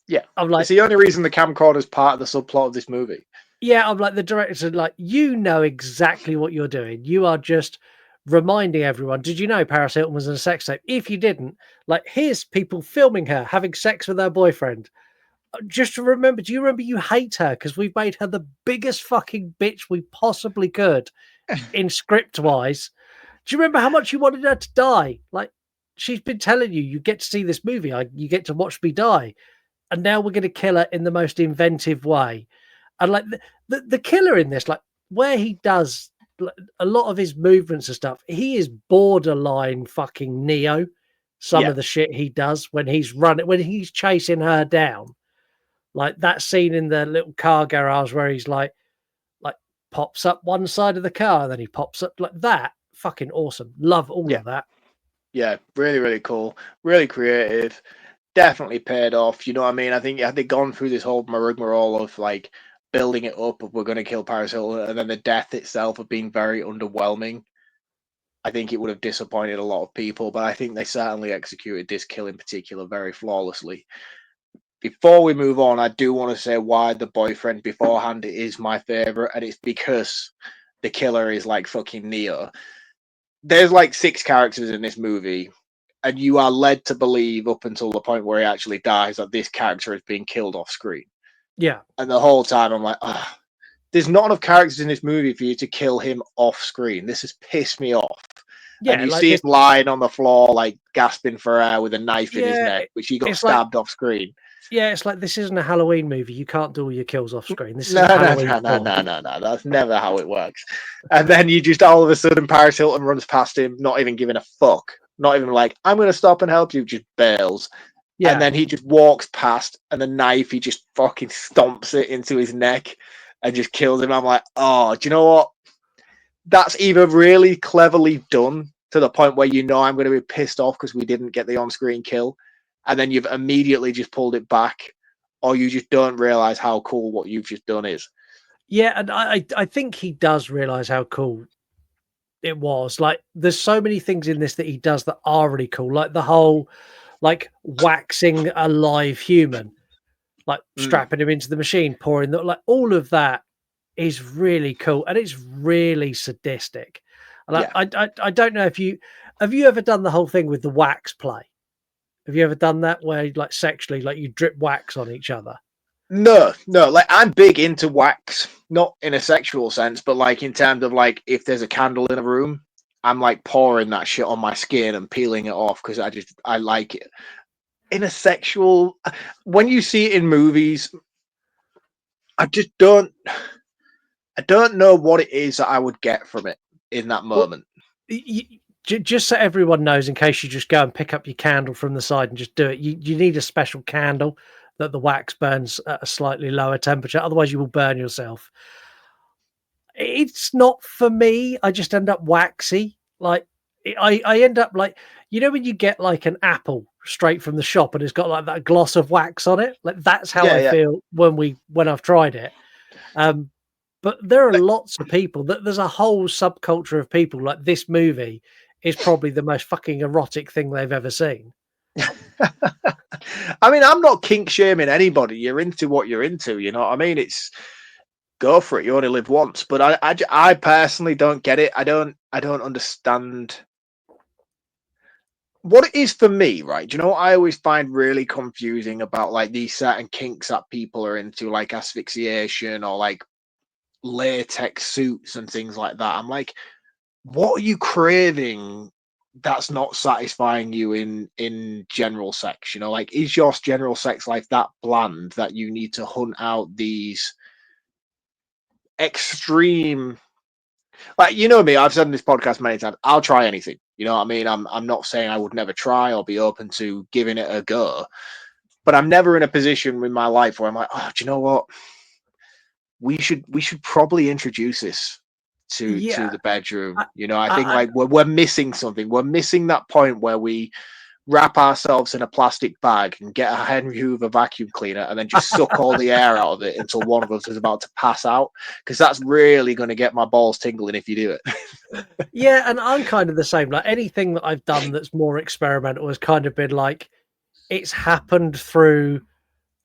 Yeah, I'm like, it's the only reason the camcorder is part of the subplot of this movie. yeah, I'm like the director, like, you know exactly what you're doing. You are just reminding everyone. Did you know Paris Hilton was in a sex tape? If you didn't, like, here's people filming her having sex with her boyfriend. Just to remember, do you remember you hate her because we've made her the biggest fucking bitch we possibly could in script wise? Do you remember how much you wanted her to die? Like, she's been telling you, you get to see this movie, you get to watch me die, and now we're going to kill her in the most inventive way. And like the killer in this, like where he does a lot of his movements and stuff, he is borderline fucking Neo. Some Yeah, of the shit he does when he's running, when he's chasing her down, like that scene in the little car garage where he's like pops up one side of the car, then he pops up like that. Fucking awesome. Love all yeah, of that. yeah. Really, really cool. Really creative. Definitely paid off. You know what I mean? I think had they gone through this whole rigmarole of like building it up, of we're going to kill Paris Hilton, and then the death itself of being very underwhelming, I think it would have disappointed a lot of people. But I think they certainly executed this kill in particular very flawlessly. Before we move on, I do want to say why the boyfriend beforehand is my favorite, and it's because the killer is like fucking Neo. There's like 6 characters in this movie, and you are led to believe up until the point where he actually dies that this character is being killed off screen. Yeah. And the whole time I'm like, ah, there's not enough characters in this movie for you to kill him off screen. This has pissed me off. And Yeah. you Like see him this. lying on the floor, like gasping for air with a knife in his Yeah. neck, which he got It's like, stabbed off screen. yeah, it's like this isn't a Halloween movie. You can't do all your kills off screen. This No, isn't no, Halloween no, no, 4. no, no, no. That's never how it works. And then you just all of a sudden Paris Hilton runs past him, not even giving a fuck. Not even like, I'm going to stop and help you, just bails. Yeah. And then he just walks past, and the knife, he just fucking stomps it into his neck and just kills him. I'm like, oh, do you know what? That's either really cleverly done to the point where you know I'm going to be pissed off because we didn't get the on-screen kill, and then you've immediately just pulled it back, or you just don't realize how cool what you've just done is. Yeah, and I think he does realize how cool it was. Like, there's so many things in this that he does that are really cool. Like the whole, like waxing a live human, like strapping him into the machine, pouring the, like all of that is really cool, and it's really sadistic. And Yeah. I don't know if you have you ever done the whole thing with the wax play. Have you ever done that where like sexually, like you drip wax on each other? No, no. Like I'm big into wax, not in a sexual sense, but like in terms of like if there's a candle in a room, I'm like pouring that shit on my skin and peeling it off because I like it. In a sexual, when you see it in movies, I just don't. I don't know what it is that I would get from it in that Well, moment. just so everyone knows, in case you just go and pick up your candle from the side and just do it, you need a special candle that the wax burns at a slightly lower temperature. Otherwise, you will burn yourself. It's not for me. I just end up waxy. Like I end up like, you know when you get like an apple straight from the shop and it's got like that gloss of wax on it. Like that's how Yeah, I yeah. feel when I've tried it. But there are lots of people that there's a whole subculture of people like this movie is probably the most fucking erotic thing they've ever seen. I mean, I'm not kink shaming anybody. You're into what you're into. You know what I mean? It's go for it. You only live once. But I personally don't get it. I don't understand what it is for me, right? Do you know what I always find really confusing about like these certain kinks that people are into, like asphyxiation or like latex suits and things like that? I'm like, what are you craving that's not satisfying you in general sex? You know, like is your general sex life that bland that you need to hunt out these extreme, like, you know me, I've said in this podcast many times, I'll try anything. You know what I mean? I'm not saying I would never try or be open to giving it a go, but I'm never in a position in my life where I'm like, oh, do you know what? We should probably introduce this to Yeah. the bedroom. I, You know, I think I, like we're missing something. We're missing that point where we wrap ourselves in a plastic bag and get a Henry Hoover vacuum cleaner and then just suck all the air out of it until one of us is about to pass out, because that's really going to get my balls tingling if you do it. Yeah, and I'm kind of the same. Like anything that I've done that's more experimental has kind of been like it's happened through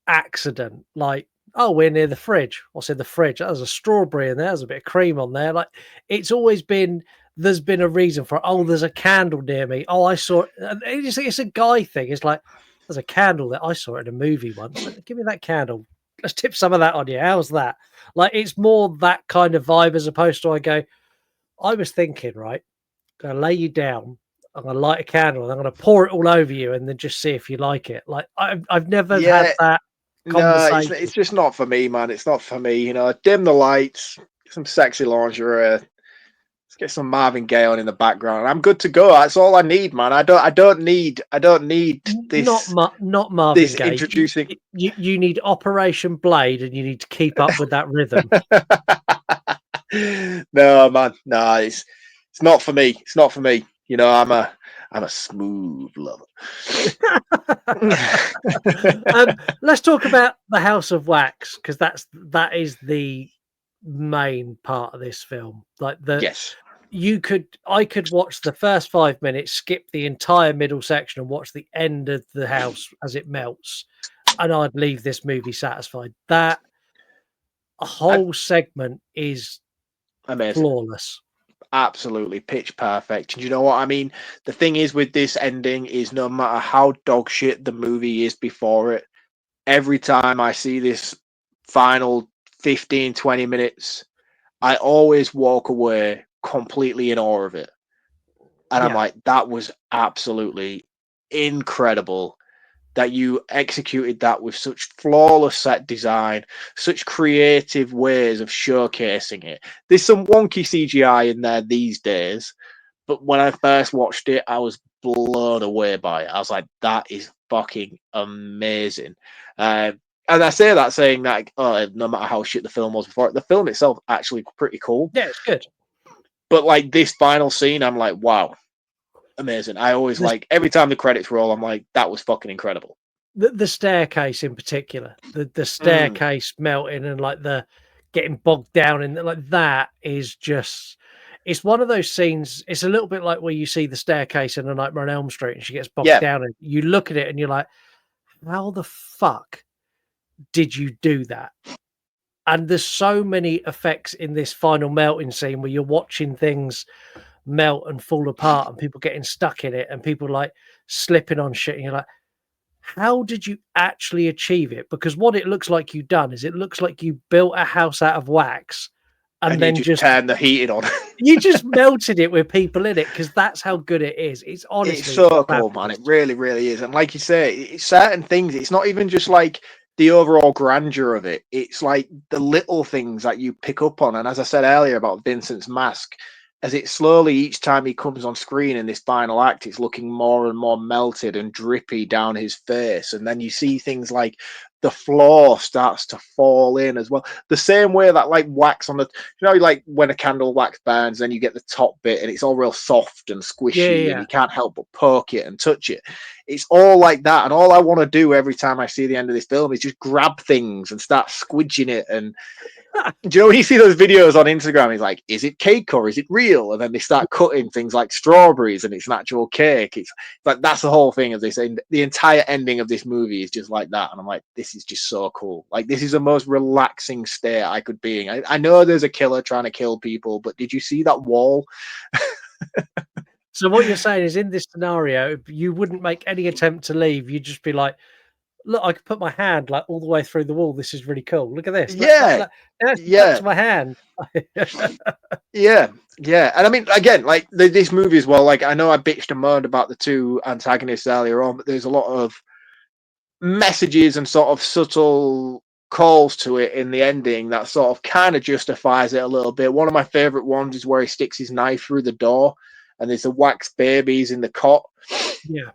accident. Like, oh, we're near the fridge. What's in the fridge? Oh, there's a strawberry in there. There's a bit of cream on there. Like, it's always been there's been a reason for. Oh, there's a candle near me. Oh, I saw it. It's a guy thing. It's like there's a candle that I saw in a movie once. Like, give me that candle. Let's tip some of that on you. How's that? Like, it's more that kind of vibe as opposed to I go. I was thinking, right, I'm gonna lay you down. I'm gonna light a candle and I'm gonna pour it all over you and then just see if you like it. Like I've never had Yeah, that no, conversation. it's just not for me, man. It's not for me. You know, dim the lights, get some sexy lingerie, let's get some Marvin Gaye on in the background. I'm good to go. That's all I need, man. I don't need this Not Marvin Gaye. introducing. You need Operation Blade and you need to keep up with that rhythm. No, man, no, it's not for me. It's not for me. You know, I'm a smooth lover. Let's talk about the House of Wax because that is the main part of this film. Like Yes. I could watch the first 5 minutes, skip the entire middle section, and watch the end of the house as it melts, and I'd leave this movie satisfied. That whole segment is Amazing. flawless. Absolutely pitch perfect. And you know what I mean? The thing is with this ending is no matter how dog shit the movie is before it, every time I see this final 15, 20 minutes, I always walk away completely in awe of it. And I'm Yeah. like, that was absolutely incredible that you executed that with such flawless set design, such creative ways of showcasing it. There's some wonky CGI in there these days, but when I first watched it, I was blown away by it. I was like, that is fucking amazing. And I say that saying that, no matter how shit the film was before, the film itself actually pretty cool. Yeah, it's good. But like this final scene, I'm like, wow, amazing. I always This, like every time the credits roll, I'm like, that was fucking incredible. the staircase in particular, the staircase melting and like the getting bogged down in like that is just it's one of those scenes. It's a little bit like where you see the staircase in A Nightmare on Elm Street and she gets bogged Yeah, down and you look at it and you're like, how the fuck did you do that? And there's so many effects in this final melting scene where you're watching things melt and fall apart and people getting stuck in it and people like slipping on shit and you're like, how did you actually achieve it? Because what it looks like you've done is it looks like you built a house out of wax and and you then just turn the heating on. you just melted it with people in it because that's how good it is. It's honestly It's so cool, man. It really, really is. And like you say, it's certain things. It's not even just like the overall grandeur of it. It's like the little things that you pick up on. And as I said earlier about Vincent's mask, as it slowly each time he comes on screen in this final act, it's looking more and more melted and drippy down his face. And then you see things like the floor starts to fall in as well. The same way that like wax on the, like when a candle wax burns, then you get the top bit and it's all real soft and squishy and Yeah. you can't help but poke it and touch it. It's all like that. And all I want to do every time I see the end of this film is just grab things and start squidging it. And do you know when you see those videos on Instagram, he's like, is it cake or is it real? And then they start cutting things like strawberries and it's an actual cake. It's like, that's the whole thing of this. And the entire ending of this movie is just like that. And I'm like, this is just so cool. Like, this is the most relaxing state I could be in. I know there's a killer trying to kill people, but did you see that wall? So what you're saying is in this scenario, you wouldn't make any attempt to leave. You'd just be like, look, I could put my hand like all the way through the wall. This is really cool. Look at this. Yeah. Touch my hand. Yeah. And I mean, again, like this movie as well, like I know I bitched and moaned about the two antagonists earlier on, but there's a lot of messages and sort of subtle calls to it in the ending that sort of kind of justifies it a little bit. One of my favorite ones is where he sticks his knife through the door and there's the wax babies in the cot. Yeah.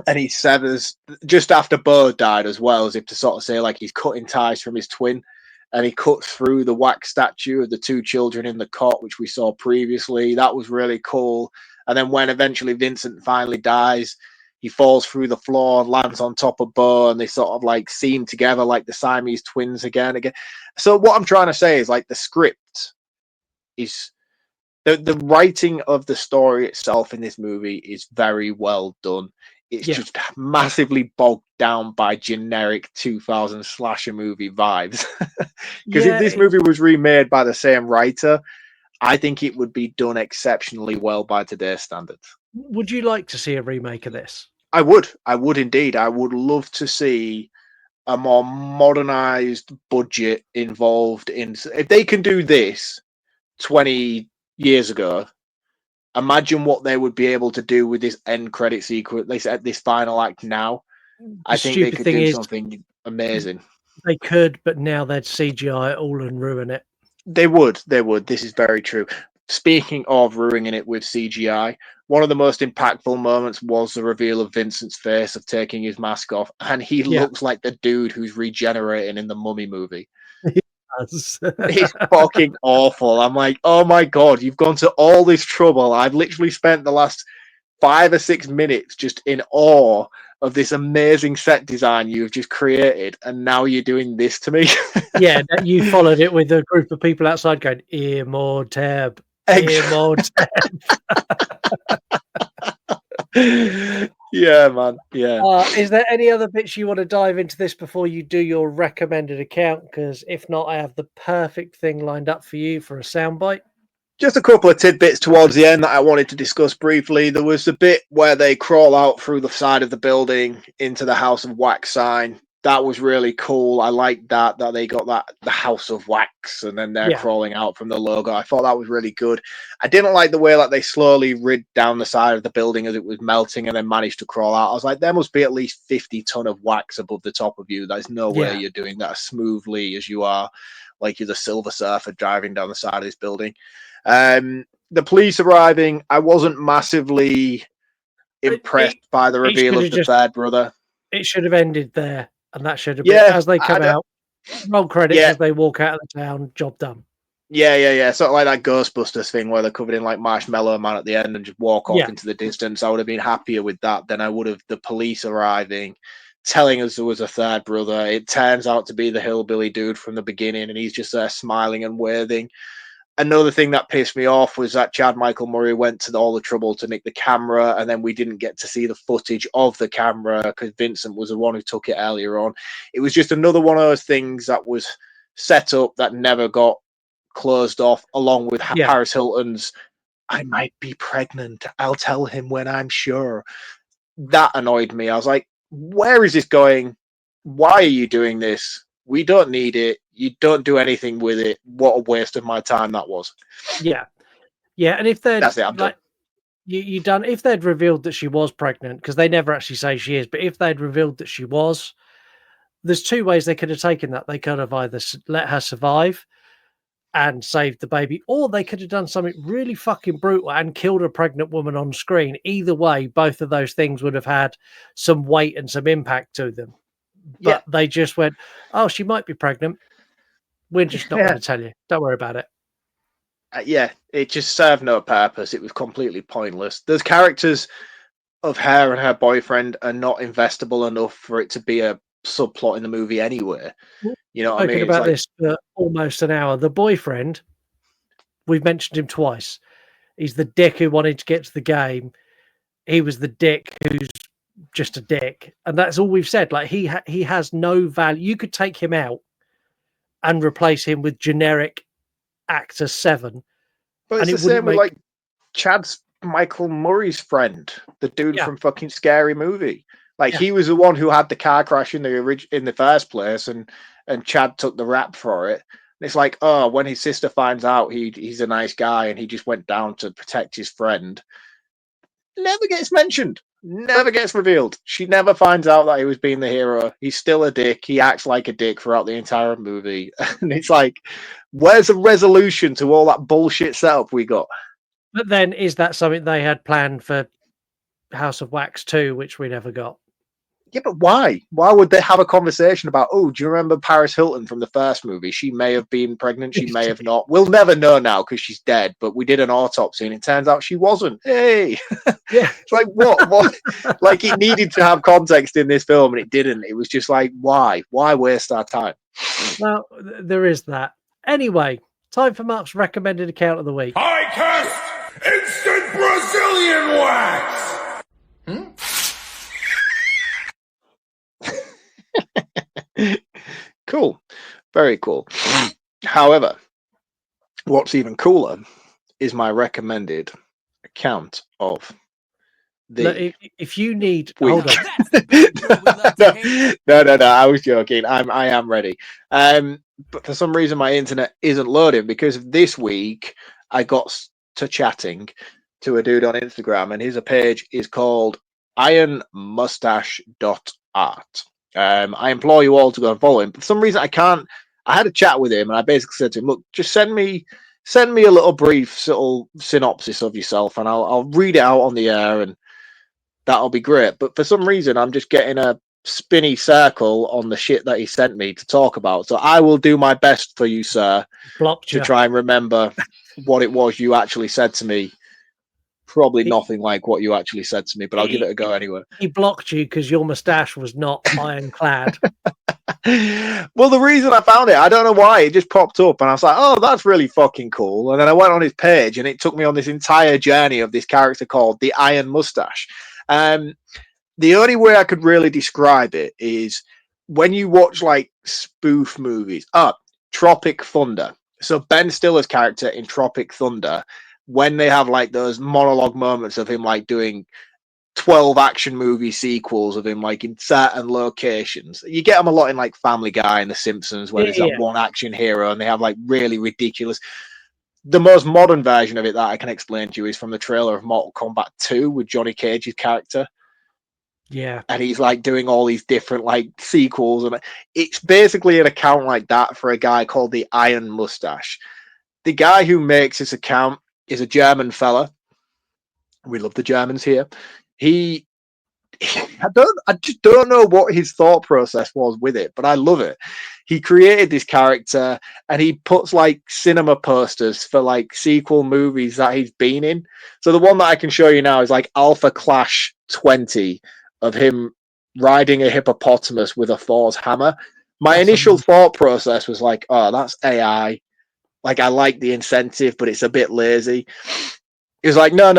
And he severs just after Bo died as well, as if to sort of say like he's cutting ties from his twin. And he cuts through the wax statue of the two children in the cot, which we saw previously. That was really cool. And then when eventually Vincent finally dies, he falls through the floor and lands on top of Bo, and they sort of like seem together like the Siamese twins again. So what I'm trying to say is like the script is the writing of the story itself in this movie is very well done. It's just massively bogged down by generic 2000 slasher movie vibes. Because if this movie was remade by the same writer, I think it would be done exceptionally well by today's standards. Would you like to see a remake of this? I would indeed. I would love to see a more modernized budget involved in. If they can do this 20 years ago, imagine what they would be able to do with this end credit sequence, this final act now. I think they could do something amazing. They could, but now they'd CGI it all and ruin it. They would. This is very true. Speaking of ruining it with CGI, one of the most impactful moments was the reveal of Vincent's face of taking his mask off, and he looks like the dude who's regenerating in the Mummy movie. It's fucking awful. I'm like, oh my god, you've gone to all this trouble. I've literally spent the last 5 or 6 minutes just in awe of this amazing set design you've just created, and now you're doing this to me. Yeah, you followed it with a group of people outside going, Immortab. Yeah, man. Yeah. Is there any other bits you want to dive into this before you do your recommended account? Because if not, I have the perfect thing lined up for you for a soundbite. Just a couple of tidbits towards the end that I wanted to discuss briefly. There was the bit where they crawl out through the side of the building into the House of Wax sign. That was really cool. I liked that they got the House of Wax, and then they're crawling out from the logo. I thought that was really good. I didn't like the way that they slowly rid down the side of the building as it was melting and then managed to crawl out. I was like, there must be at least 50 ton of wax above the top of you. There's no way you're doing that as smoothly as you are, like you're the Silver Surfer driving down the side of this building. The police arriving, I wasn't massively impressed by the reveal of the third brother. It should have ended there. And that should have been as they come out, roll credits as they walk out of the town, job done. Yeah. Sort of like that Ghostbusters thing where they're covered in like Marshmallow Man at the end and just walk off into the distance. I would have been happier with that than I would have the police arriving, telling us there was a third brother. It turns out to be the hillbilly dude from the beginning, and he's just there smiling and waving. Another thing that pissed me off was that Chad Michael Murray went to all the trouble to nick the camera, and then we didn't get to see the footage of the camera because Vincent was the one who took it earlier on. It was just another one of those things that was set up that never got closed off, along with Paris Hilton's "I might be pregnant. I'll tell him when I'm sure." That annoyed me. I was like, where is this going? Why are you doing this? We don't need it. You don't do anything with it. What a waste of my time that was. Yeah. And if they'd you done, if they'd revealed that she was pregnant, because they never actually say she is, but if they'd revealed that she was, there's 2 ways they could have taken that. They could have either let her survive and saved the baby, or they could have done something really fucking brutal and killed a pregnant woman on screen. Either way, both of those things would have had some weight and some impact to them. But they just went, oh, she might be pregnant. We're just not going to tell you. Don't worry about it. It just served no purpose. It was completely pointless. Those characters of her and her boyfriend are not investable enough for it to be a subplot in the movie anyway. You know what I mean? About this for almost an hour. The boyfriend, we've mentioned him twice. He's the dick who wanted to get to the game. He was the dick who's just a dick, and that's all we've said. Like he has no value. You could take him out and replace him with generic actor 7, but it's the same with like Chad's Michael Murray's friend, the dude from fucking Scary Movie. Like he was the one who had the car crash in the first place, and Chad took the rap for it. And it's like, oh, when his sister finds out he's a nice guy and he just went down to protect his friend, never gets mentioned. Never gets revealed. She never finds out that he was being the hero. He's still a dick. He acts like a dick throughout the entire movie. And it's like, where's the resolution to all that bullshit setup we got? But then, is that something they had planned for House of Wax 2, which we never got? Yeah, but why? Why would they have a conversation about, oh, do you remember Paris Hilton from the first movie? She may have been pregnant, she may have not. We'll never know now because she's dead, but we did an autopsy and it turns out she wasn't. Hey! Yeah. It's like, what? Like, it needed to have context in this film and it didn't. It was just like, why? Why waste our time? Well, there is that. Anyway, time for Mark's recommended account of the week. I cast instant Brazilian wax! Cool. Very cool. However, what's even cooler is my recommended account of the Look, if you need... week. Hold on. No, I was joking. I am ready. But for some reason my internet isn't loading because this week I got to chatting to a dude on Instagram and his page is called ironmustache.art. I implore you all to go and follow him. For some reason I can't. I had a chat with him and I basically said to him, look, just send me a little brief little synopsis of yourself and I'll read it out on the air and that'll be great. But for some reason I'm just getting a spinny circle on the shit that he sent me to talk about. So I will do my best for you, sir, Blocked to you. try and remember what it was you actually said to me. Probably nothing like what you actually said to me, but I'll give it a go anyway. He blocked you because your moustache was not ironclad. Well, the reason I found it, I don't know why, it just popped up and I was like, oh, that's really fucking cool. And then I went on his page and it took me on this entire journey of this character called the Iron Mustache. The only way I could really describe it is when you watch like spoof movies. Tropic Thunder. So Ben Stiller's character in Tropic Thunder, when they have like those monologue moments of him like doing 12 action movie sequels of him like in certain locations, you get them a lot in like Family Guy and The Simpsons where there's that one action hero and they have like really ridiculous. The most modern version of it that I can explain to you is from the trailer of Mortal Kombat 2 with Johnny Cage's character. Yeah. And he's like doing all these different like sequels and it's basically an account like that for a guy called the Iron Mustache. The guy who makes this account is a German fella. We love the Germans here. I just don't know what his thought process was with it, but I love it. He created this character and he puts like cinema posters for like sequel movies that he's been in. So the one that I can show you now is like Alpha Clash 20 of him riding a hippopotamus with a Thor's hammer. My initial thought process was like, oh, that's AI. Like, I like the incentive, but it's a bit lazy. It was like, no.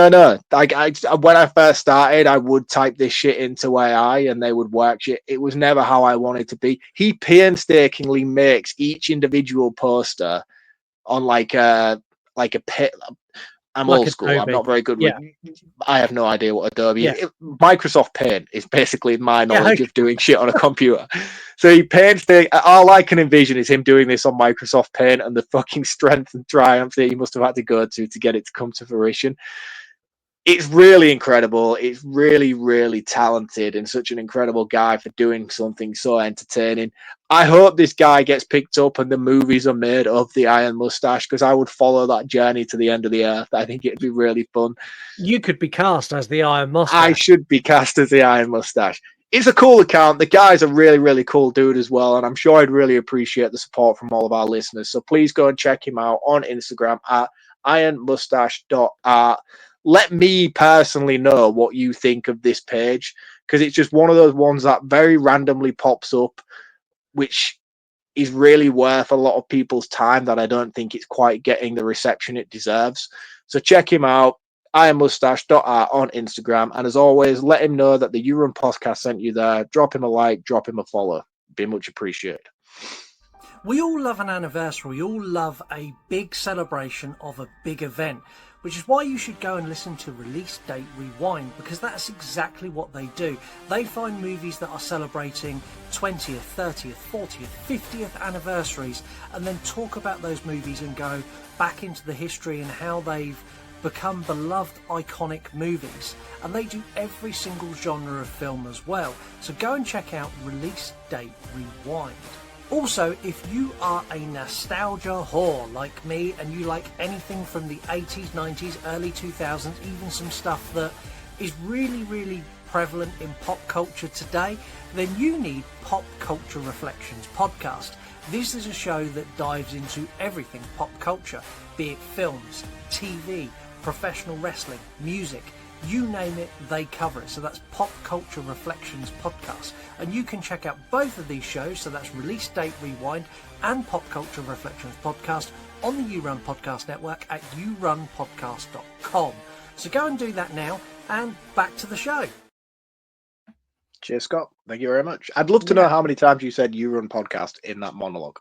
Like, when I first started, I would type this shit into AI and they would work shit. It was never how I wanted to be. He painstakingly makes each individual poster on like a pit. I'm like old school. Adobe. I'm not very good with. I have no idea what Adobe is. Microsoft Paint is basically my knowledge of doing shit on a computer. So he paints all I can envision is him doing this on Microsoft Paint and the fucking strength and triumph that he must have had to go to get it to come to fruition. It's really incredible. It's really, really talented and such an incredible guy for doing something so entertaining. I hope this guy gets picked up and the movies are made of the Iron Mustache because I would follow that journey to the end of the earth. I think it'd be really fun. You could be cast as the Iron Mustache. I should be cast as the Iron Mustache. It's a cool account. The guy's a really, really cool dude as well. And I'm sure I'd really appreciate the support from all of our listeners. So please go and check him out on Instagram at ironmustache.art. Let me personally know what you think of this page because it's just one of those ones that very randomly pops up, which is really worth a lot of people's time that I don't think it's quite getting the reception it deserves. So check him out, ironmustache.art on Instagram. And as always, let him know that the Euron podcast sent you there. Drop him a like, drop him a follow. Be much appreciated. We all love an anniversary. We all love a big celebration of a big event, which is why you should go and listen to Release Date Rewind, because that's exactly what they do. They find movies that are celebrating 20th, 30th, 40th, 50th anniversaries and then talk about those movies and go back into the history and how they've become beloved iconic movies. And they do every single genre of film as well. So go and check out Release Date Rewind. Also, if you are a nostalgia whore like me and you like anything from the 80s, 90s, early 2000s, even some stuff that is really, really prevalent in pop culture today, then you need Pop Culture Reflections podcast. This is a show that dives into everything pop culture, be it films, TV, professional wrestling, music, you name it, they cover it. So that's Pop Culture Reflections podcast. And you can check out both of these shows, so that's Release Date Rewind and Pop Culture Reflections podcast, on the You Run Podcast Network at yourunpodcast.com. So go and do that now, and back to the show. Cheers, Scott. Thank you very much. I'd love to know how many times you said You Run Podcast in that monologue.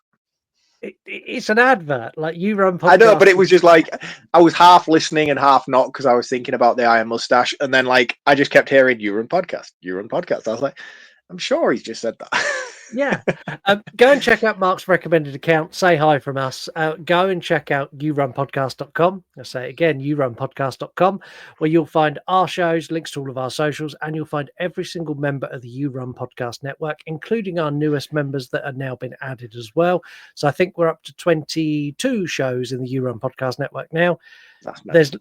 It's an advert, like You Run Podcast. I know, but it was just like I was half listening and half not because I was thinking about the Iron Mustache, and then like I just kept hearing You Run Podcast, You Run Podcast. I was like, I'm sure he's just said that. Yeah. Go and check out Mark's recommended account. Say hi from us. Go and check out yourunpodcast.com. I'll say it again, yourunpodcast.com, where you'll find our shows, links to all of our socials, and you'll find every single member of the You Run Podcast Network, including our newest members that have now been added as well. So I think we're up to 22 shows in the You Run Podcast Network now. There's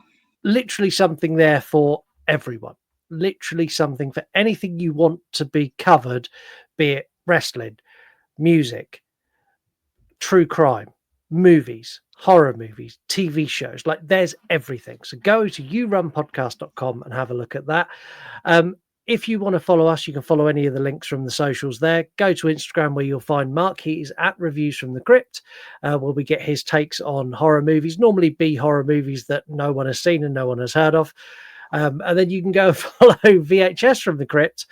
literally something there for everyone. Literally something for anything you want to be covered, be it wrestling, music, true crime, movies, horror movies, TV shows. Like, there's everything. So go to yourunpodcast.com and have a look at that. If you want to follow us, you can follow any of the links from the socials there. Go to Instagram, where you'll find Mark. He is at Reviews from the Crypt, where we get his takes on horror movies, normally B horror movies that no one has seen and no one has heard of. And then you can go follow VHS from the Crypt,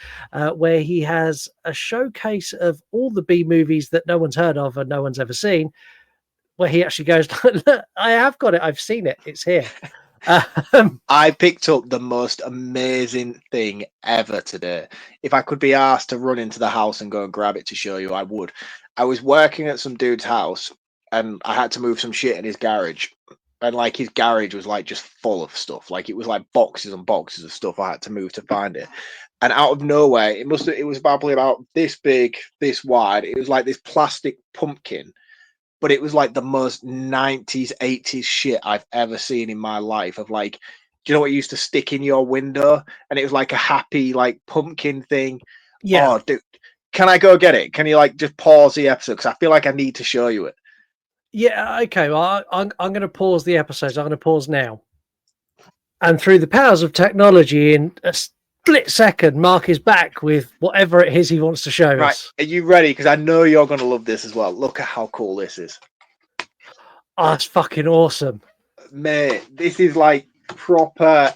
where he has a showcase of all the B movies that no one's heard of and no one's ever seen, where he actually goes, look, I have got it. I've seen it. It's here. I picked up the most amazing thing ever today. If I could be asked to run into the house and go and grab it to show you, I would. I was working at some dude's house and I had to move some shit in his garage. And like his garage was like just full of stuff. Like it was like boxes and boxes of stuff I had to move to find it. And out of nowhere, it was probably about this big, this wide. It was like this plastic pumpkin, but it was like the most 90s, 80s shit I've ever seen in my life. Of like, do you know what you used to stick in your window? And it was like a happy like pumpkin thing. Yeah. Oh, dude, can I go get it? Can you like just pause the episode? Because I feel like I need to show you it. Yeah, okay. Well, I'm going to pause the episode. I'm going to pause now. And through the powers of technology, in a split second, Mark is back with whatever it is he wants to show us. Are you ready? Because I know you're going to love this as well. Look at how cool this is. Oh, that's fucking awesome. Mate, this is like proper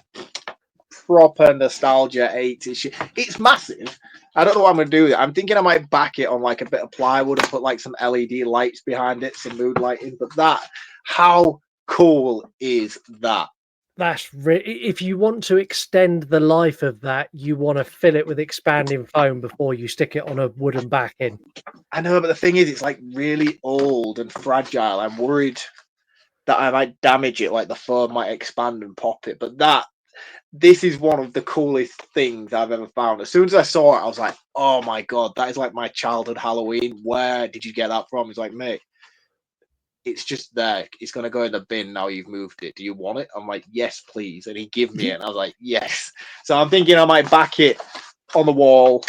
nostalgia 80s shit. It's massive. I don't know what I'm going to do with it. I'm thinking I might back it on like a bit of plywood and put like some LED lights behind it, some mood lighting. But how cool is that? That's if you want to extend the life of that, you want to fill it with expanding foam before you stick it on a wooden backing. I know, but the thing is, it's like really old and fragile. I'm worried that I might damage it, like the foam might expand and pop it. But this is one of the coolest things I've ever found. As soon as I saw it, I was like, oh my God, that is like my childhood Halloween. Where did you get that from? He's like, mate, it's just there. It's going to go in the bin now you've moved it. Do you want it? I'm like, yes, please. And he gave me it. And I was like, yes. So I'm thinking I might back it on the wall,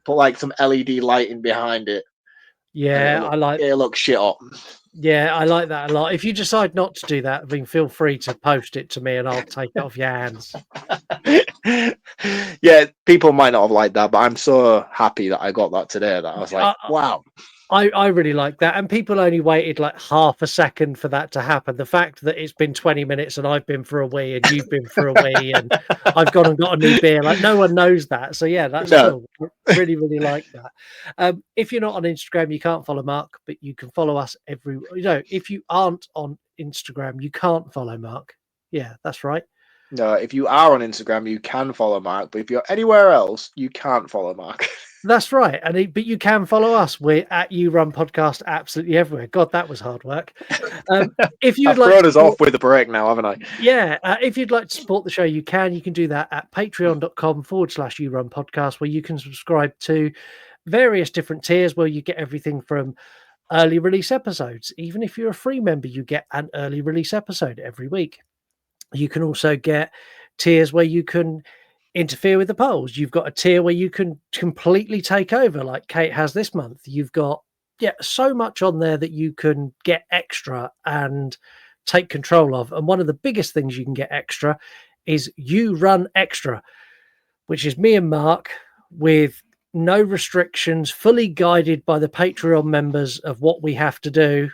put like some LED lighting behind it. Yeah, It'll look shit up. Yeah, I like that a lot. If you decide not to do that, then feel free to post it to me and I'll take it off your hands. Yeah, people might not have liked that, but I'm so happy that I got that today that I was like, wow. I really like that. And people only waited like half a second for that to happen. The fact that it's been 20 minutes and I've been for a wee and you've been for a wee and I've gone and got a new beer, like no one knows that. So yeah, that's cool. Really, really like that. If you're not on Instagram, you can't follow Mark, but you can follow us if you aren't on Instagram, you can't follow Mark. Yeah, that's right. No, if you are on Instagram, you can follow Mark, but if you're anywhere else, you can't follow Mark. That's right. But you can follow us. We're at You Run Podcast absolutely everywhere. God, that was hard work. If you'd I've like thrown us off with a break now, haven't I? Yeah. If you'd like to support the show, you can. You can do that at patreon.com/You Run Podcast, where you can subscribe to various different tiers where you get everything from early release episodes. Even if you're a free member, you get an early release episode every week. You can also get tiers where you can interfere with the polls. You've got a tier where you can completely take over, like Kate has this month. You've got so much on there that you can get extra and take control of. And one of the biggest things you can get extra is You Run Extra, which is me and Mark with no restrictions, fully guided by the Patreon members of what we have to do.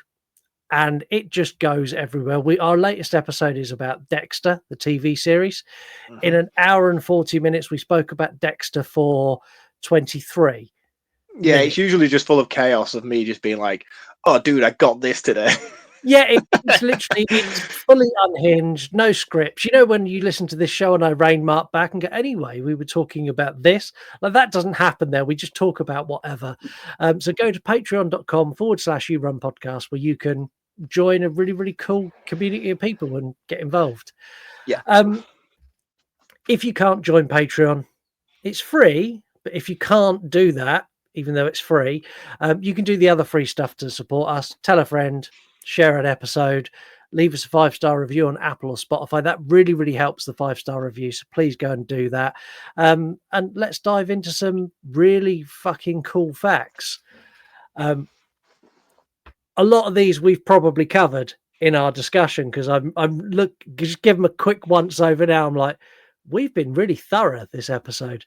And it just goes everywhere. Our latest episode is about Dexter, the TV series. In an hour and 40 minutes, we spoke about Dexter for 23 Yeah, minutes. it's usually just full of chaos of me just being like, "Oh, dude, I got this today." Yeah, it's literally, it's fully unhinged, no scripts. You know, when you listen to this show and I rein Mark back and go, anyway, we were talking about this. Like, that doesn't happen there. We just talk about whatever. So go to patreon.com/You Run Podcast, where you can join a really, really cool community of people and get involved. Yeah. If you can't join Patreon, it's free. But if you can't do that, even though it's free, you can do the other free stuff to support us. Tell a friend, share an episode, leave us a 5-star review on Apple or Spotify. That really, really helps the 5-star review. So please go and do that. And let's dive into some really fucking cool facts. A lot of these we've probably covered in our discussion, because I'm just give them a quick once over now. I'm like, we've been really thorough this episode.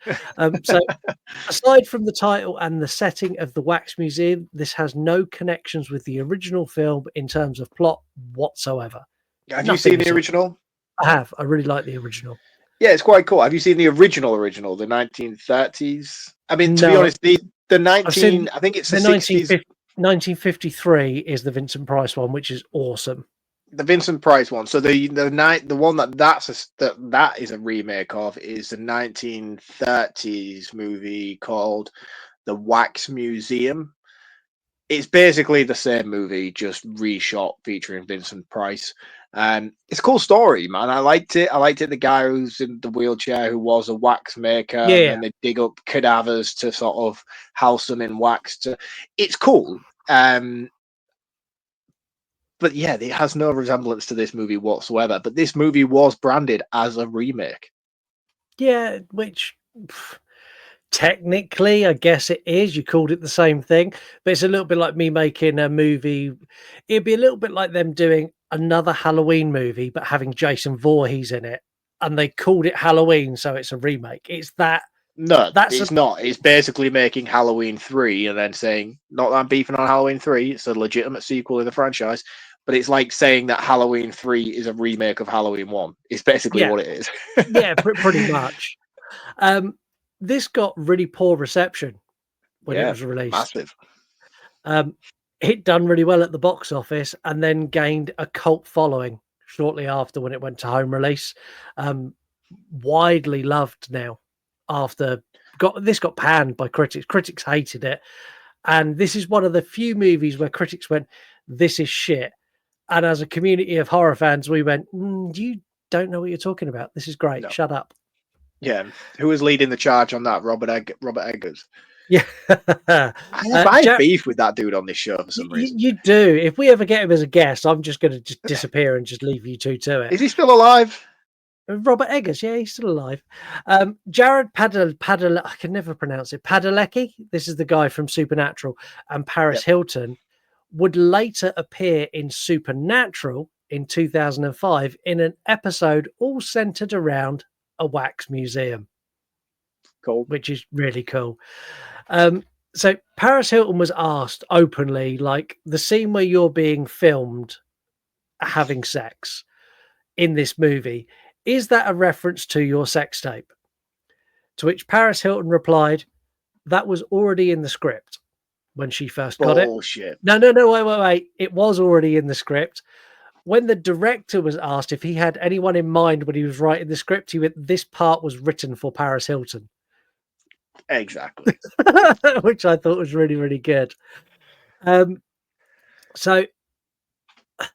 So aside from the title and the setting of the Wax Museum, this has no connections with the original film in terms of plot whatsoever. Have you seen the original? I have. I really like the original. Yeah, it's quite cool. Have you seen the original, the 1930s? I mean, to be No. honest, the 19, I think it's the 60s. 1953 is the Vincent Price one, which is awesome. The Vincent Price one. So the one that is a remake of is the 1930s movie called The Wax Museum. It's basically the same movie, just reshot, featuring Vincent Price. It's a cool story, man. I liked it. The guy who's in the wheelchair who was a wax maker, and then they dig up cadavers to sort of house them in wax. It's cool. But yeah, it has no resemblance to this movie whatsoever. But this movie was branded as a remake. Yeah, which technically, I guess it is. You called it the same thing, but it's a little bit like me making a movie. It'd be a little bit like them doing another Halloween movie, but having Jason Voorhees in it, and they called it Halloween, so it's a remake. It's that. No, it's not. It's basically making Halloween 3 and then saying, not that I'm beefing on Halloween 3, it's a legitimate sequel in the franchise, but it's like saying that Halloween 3 is a remake of Halloween 1. It's basically what it is. Yeah, pretty much. This got really poor reception when it was released. Massive. It done really well at the box office and then gained a cult following shortly after when it went to home release. Widely loved now. This got panned by critics. Critics hated it, and this is one of the few movies where critics went, "This is shit." And as a community of horror fans, we went, "You don't know what you're talking about. This is great. No. Shut up." Yeah, who was leading the charge on that? Robert Eggers. Yeah, I have beef with that dude on this show for some reason. You do. If we ever get him as a guest, I'm just going to just disappear and just leave you two to it. Is he still alive? Robert Eggers, yeah, he's still alive. Jared I can never pronounce it. Padalecki, this is the guy from Supernatural, and Paris Hilton would later appear in Supernatural in 2005 in an episode all centered around a wax museum. Cool. Which is really cool. So Paris Hilton was asked openly, like, the scene where you're being filmed having sex in this movie, is that a reference to your sex tape? To which Paris Hilton replied, that was already in the script when she first got it. Bullshit. No, wait. It was already in the script. When the director was asked if he had anyone in mind when he was writing the script, he went, this part was written for Paris Hilton. Exactly. Which I thought was really, really good. So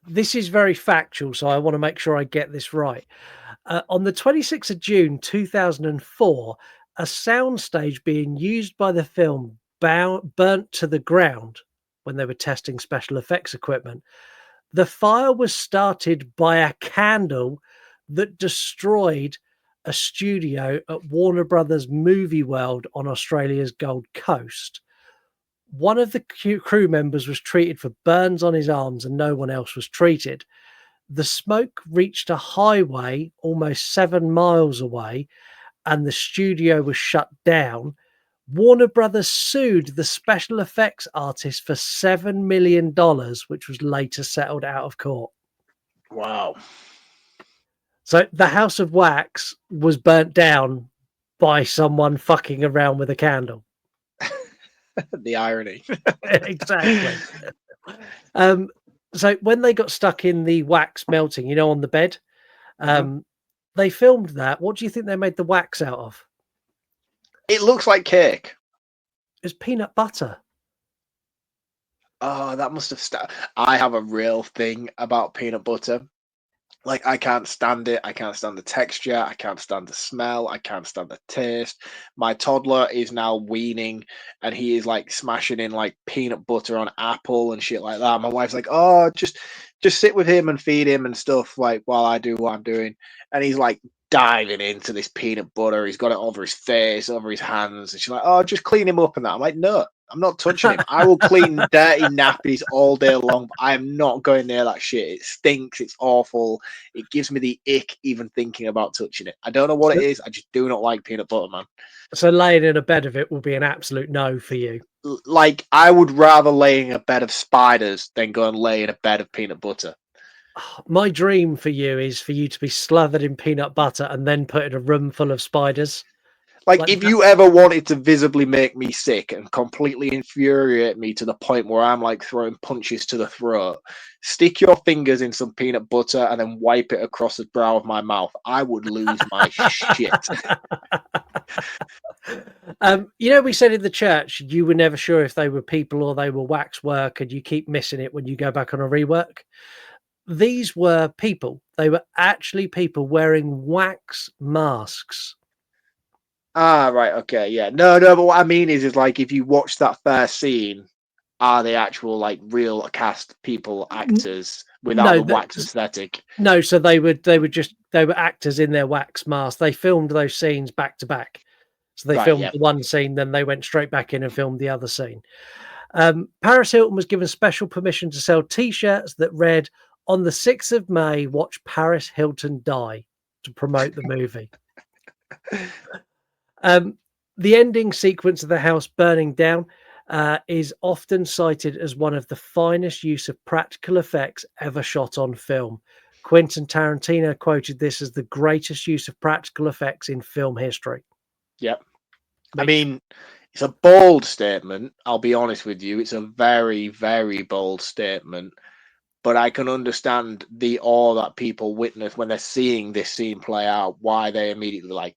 this is very factual, so I want to make sure I get this right. On the 26th of June 2004, a soundstage being used by the film burnt to the ground when they were testing special effects equipment. The fire was started by a candle that destroyed a studio at Warner Brothers Movie World on Australia's Gold Coast. One of the crew members was treated for burns on his arms and no one else was treated. The smoke reached a highway almost 7 miles away and the studio was shut down. Warner Brothers sued the special effects artist for $7 million, which was later settled out of court. Wow. So the House of Wax was burnt down by someone fucking around with a candle. The irony. Exactly. So when they got stuck in the wax melting, on the bed, they filmed that. What do you think they made the wax out of? It looks like cake. It's peanut butter. Oh, that must have I have a real thing about peanut butter. Like, I can't stand it. I can't stand the texture. I can't stand the smell. I can't stand the taste. My toddler is now weaning and he is like smashing in like peanut butter on apple and shit like that. My wife's like, oh, just sit with him and feed him and stuff, like, while I do what I'm doing. And he's like diving into this peanut butter. He's got it over his face, over his hands. And she's like, oh, just clean him up and that. I'm like, no, I'm not touching him. I will clean dirty nappies all day long, but I am not going near that shit. It stinks. It's awful. It gives me the ick even thinking about touching it. I don't know what it is. I just do not like peanut butter, man. So laying in a bed of it will be an absolute no for you. Like, I would rather lay in a bed of spiders than go and lay in a bed of peanut butter. My dream for you is for you to be slathered in peanut butter and then put in a room full of spiders. Like if you ever wanted to visibly make me sick and completely infuriate me to the point where I'm like throwing punches to the throat, stick your fingers in some peanut butter and then wipe it across the brow of my mouth. I would lose my shit. We said in the church you were never sure if they were people or they were waxwork, and you keep missing it when you go back on a rework. These were people. They were actually people wearing wax masks. Ah, right, okay, yeah. No, but what I mean is like, if you watch that first scene, are they actual, like, real cast people, actors, without the wax aesthetic? No, so they were actors in their wax mask. They filmed those scenes back to back. So they filmed the one scene, then they went straight back in and filmed the other scene. Paris Hilton was given special permission to sell T-shirts that read, "On the 6th of May, watch Paris Hilton die," to promote the movie. The ending sequence of the house burning down is often cited as one of the finest use of practical effects ever shot on film. Quentin Tarantino quoted this as the greatest use of practical effects in film history. Yep. I mean, it's a bold statement. I'll be honest with you. It's a very, very bold statement. But I can understand the awe that people witness when they're seeing this scene play out, why they immediately like,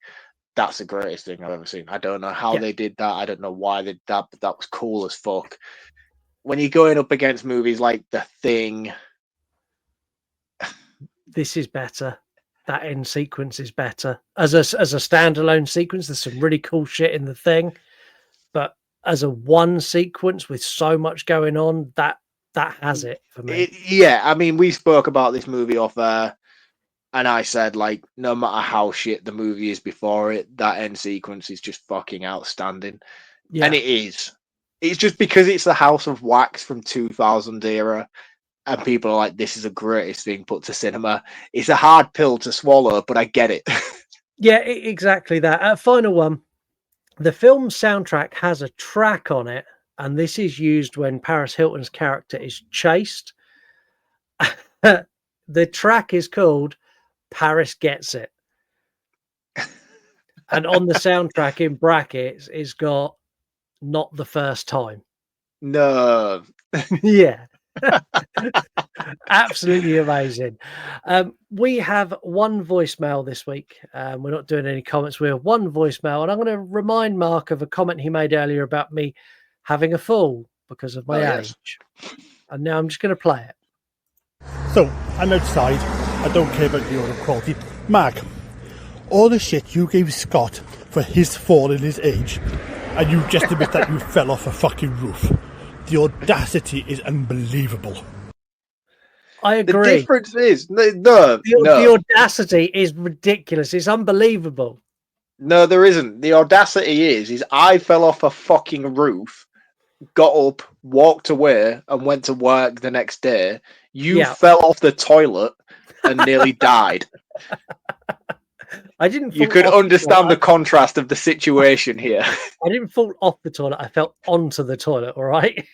that's the greatest thing I've ever seen. I don't know how they did that. I don't know why they did that, but that was cool as fuck. When you're going up against movies like The Thing, this is better. That end sequence is better. As a standalone sequence, there's some really cool shit in The Thing. But as a one sequence with so much going on, that has it for me. I mean, we spoke about this movie off air. And I said, like, no matter how shit the movie is before it, that end sequence is just fucking outstanding. Yeah. And it is. It's just because it's the House of Wax from 2000 era, and people are like, this is the greatest thing put to cinema. It's a hard pill to swallow, but I get it. Yeah, exactly that. Final one. The film's soundtrack has a track on it, and this is used when Paris Hilton's character is chased. The track is called Paris Gets It. And on the soundtrack in brackets, it's got "Not the First Time." No. Yeah. Absolutely amazing. We have one voicemail this week. We're not doing any comments. We have one voicemail, and I'm going to remind Mark of a comment he made earlier about me having a fall because of my age. Yes. And now I'm just going to play it. So, I'm outside. I don't care about the audio quality. Mark, all the shit you gave Scott for his fall in his age, and you just admit that you fell off a fucking roof. The audacity is unbelievable. I The agree. difference is The audacity is ridiculous. It's unbelievable. no, there isn't. The audacity is I fell off a fucking roof, got up, walked away, and went to work the next day. You Yeah. fell off the toilet and nearly died. I didn't. You fall could off the understand the toilet. contrast of the situation here. I didn't fall off the toilet. I fell onto the toilet. All right.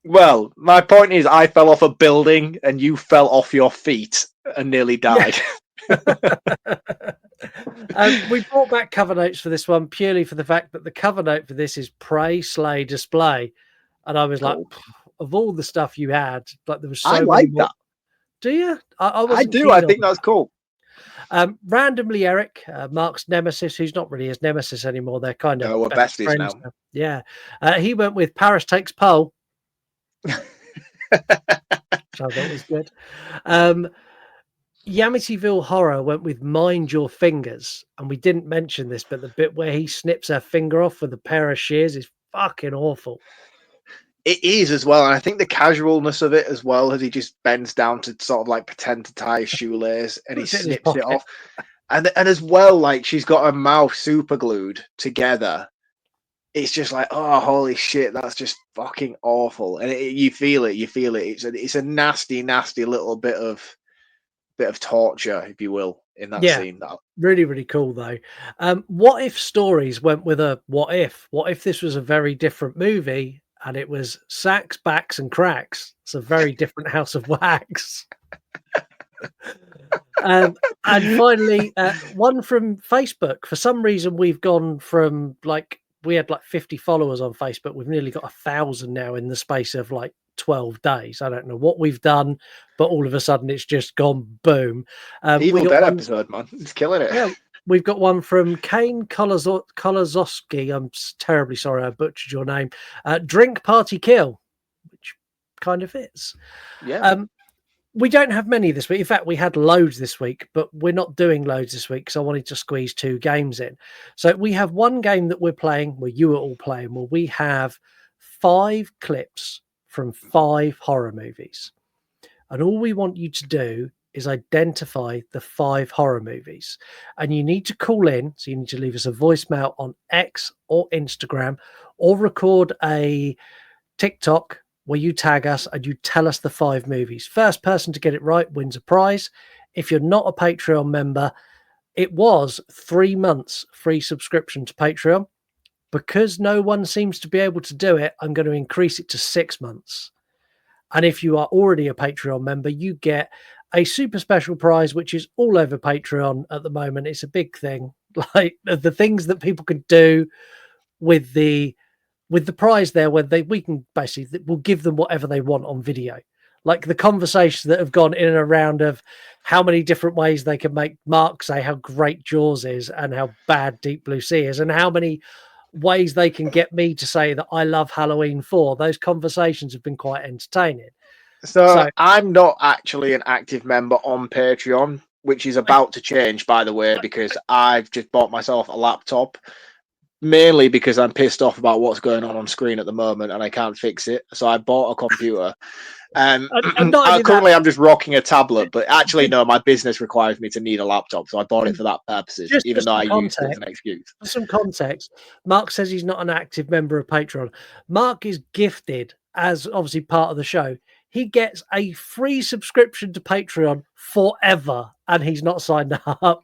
Well, my point is, I fell off a building and you fell off your feet and nearly Yeah. died. We brought back cover notes for this one purely for the fact that the cover note for this is pray, slay, display, and I was like, Cool. of all the stuff you had, like there was I so many like more. that. Do you? I I wasn't do. I keen on think that's cool. randomly Eric, Mark's nemesis, who's not really his nemesis anymore. They're kind of No, we're best besties friends now. now. Yeah, he went with Paris Takes Pole, which I thought was good. Yamityville Horror went with Mind Your Fingers, and we didn't mention this, but the bit where he snips her finger off with a pair of shears is fucking awful. It is as well, and I think the casualness of it as well, as he just bends down to sort of like pretend to tie a shoelace and he Puts it in his snips it pocket. off. And as well, like she's got her mouth super glued together. It's just like, oh, holy shit, that's just fucking awful. And you feel it. It's a nasty, nasty little bit of torture, if you will, in that Yeah, scene. really, really cool though. What if stories went with a what if? What if this was a very different movie and it was Sacks, Backs, and Cracks? It's a very different House of Wax. And finally, one from Facebook. For some reason, we've gone from we had like 50 followers on Facebook. We've nearly got 1,000 now in the space of like 12 days. I don't know what we've done, but all of a sudden it's just gone boom. We Evil got Dead one, episode, man. It's killing it. yeah, we've got one from Kane Kolozowski. I'm terribly sorry I butchered your name. Drink, Party, Kill, which kind of fits. Yeah. We don't have many this week. In fact, we had loads this week, but we're not doing loads this week because I wanted to squeeze 2 games in. So we have one game that we're playing, where you are all playing, where we have 5 clips from 5 horror movies. And all we want you to do is identify the 5 horror movies. And you need to call in. So you need to leave us a voicemail on X or Instagram, or record a TikTok where you tag us and you tell us the 5 movies. First person to get it right wins a prize. If you're not a Patreon member, it was 3 months free subscription to Patreon. Because no one seems to be able to do it, I'm going to increase it to 6 months. And if you are already a Patreon member, you get a super special prize, which is all over Patreon at the moment. It's a big thing. Like the things that people could do with the prize there, where we can basically, we'll give them whatever they want on video. Like the conversations that have gone in and around of how many different ways they can make Mark say how great Jaws is and how bad Deep Blue Sea is, and how many ways they can get me to say that I love Halloween 4. Those conversations have been quite entertaining. So I'm not actually an active member on Patreon, which is about to change, by the way, because I've just bought myself a laptop, mainly because I'm pissed off about what's going on screen at the moment and I can't fix it. So I bought a computer. Currently, I'm just rocking a tablet, but actually, no, my business requires me to need a laptop, so I bought it for that purposes, even though I used it as an excuse. For some context, Mark says he's not an active member of Patreon. Mark is gifted, as obviously part of the show. He gets a free subscription to Patreon forever, and he's not signed up.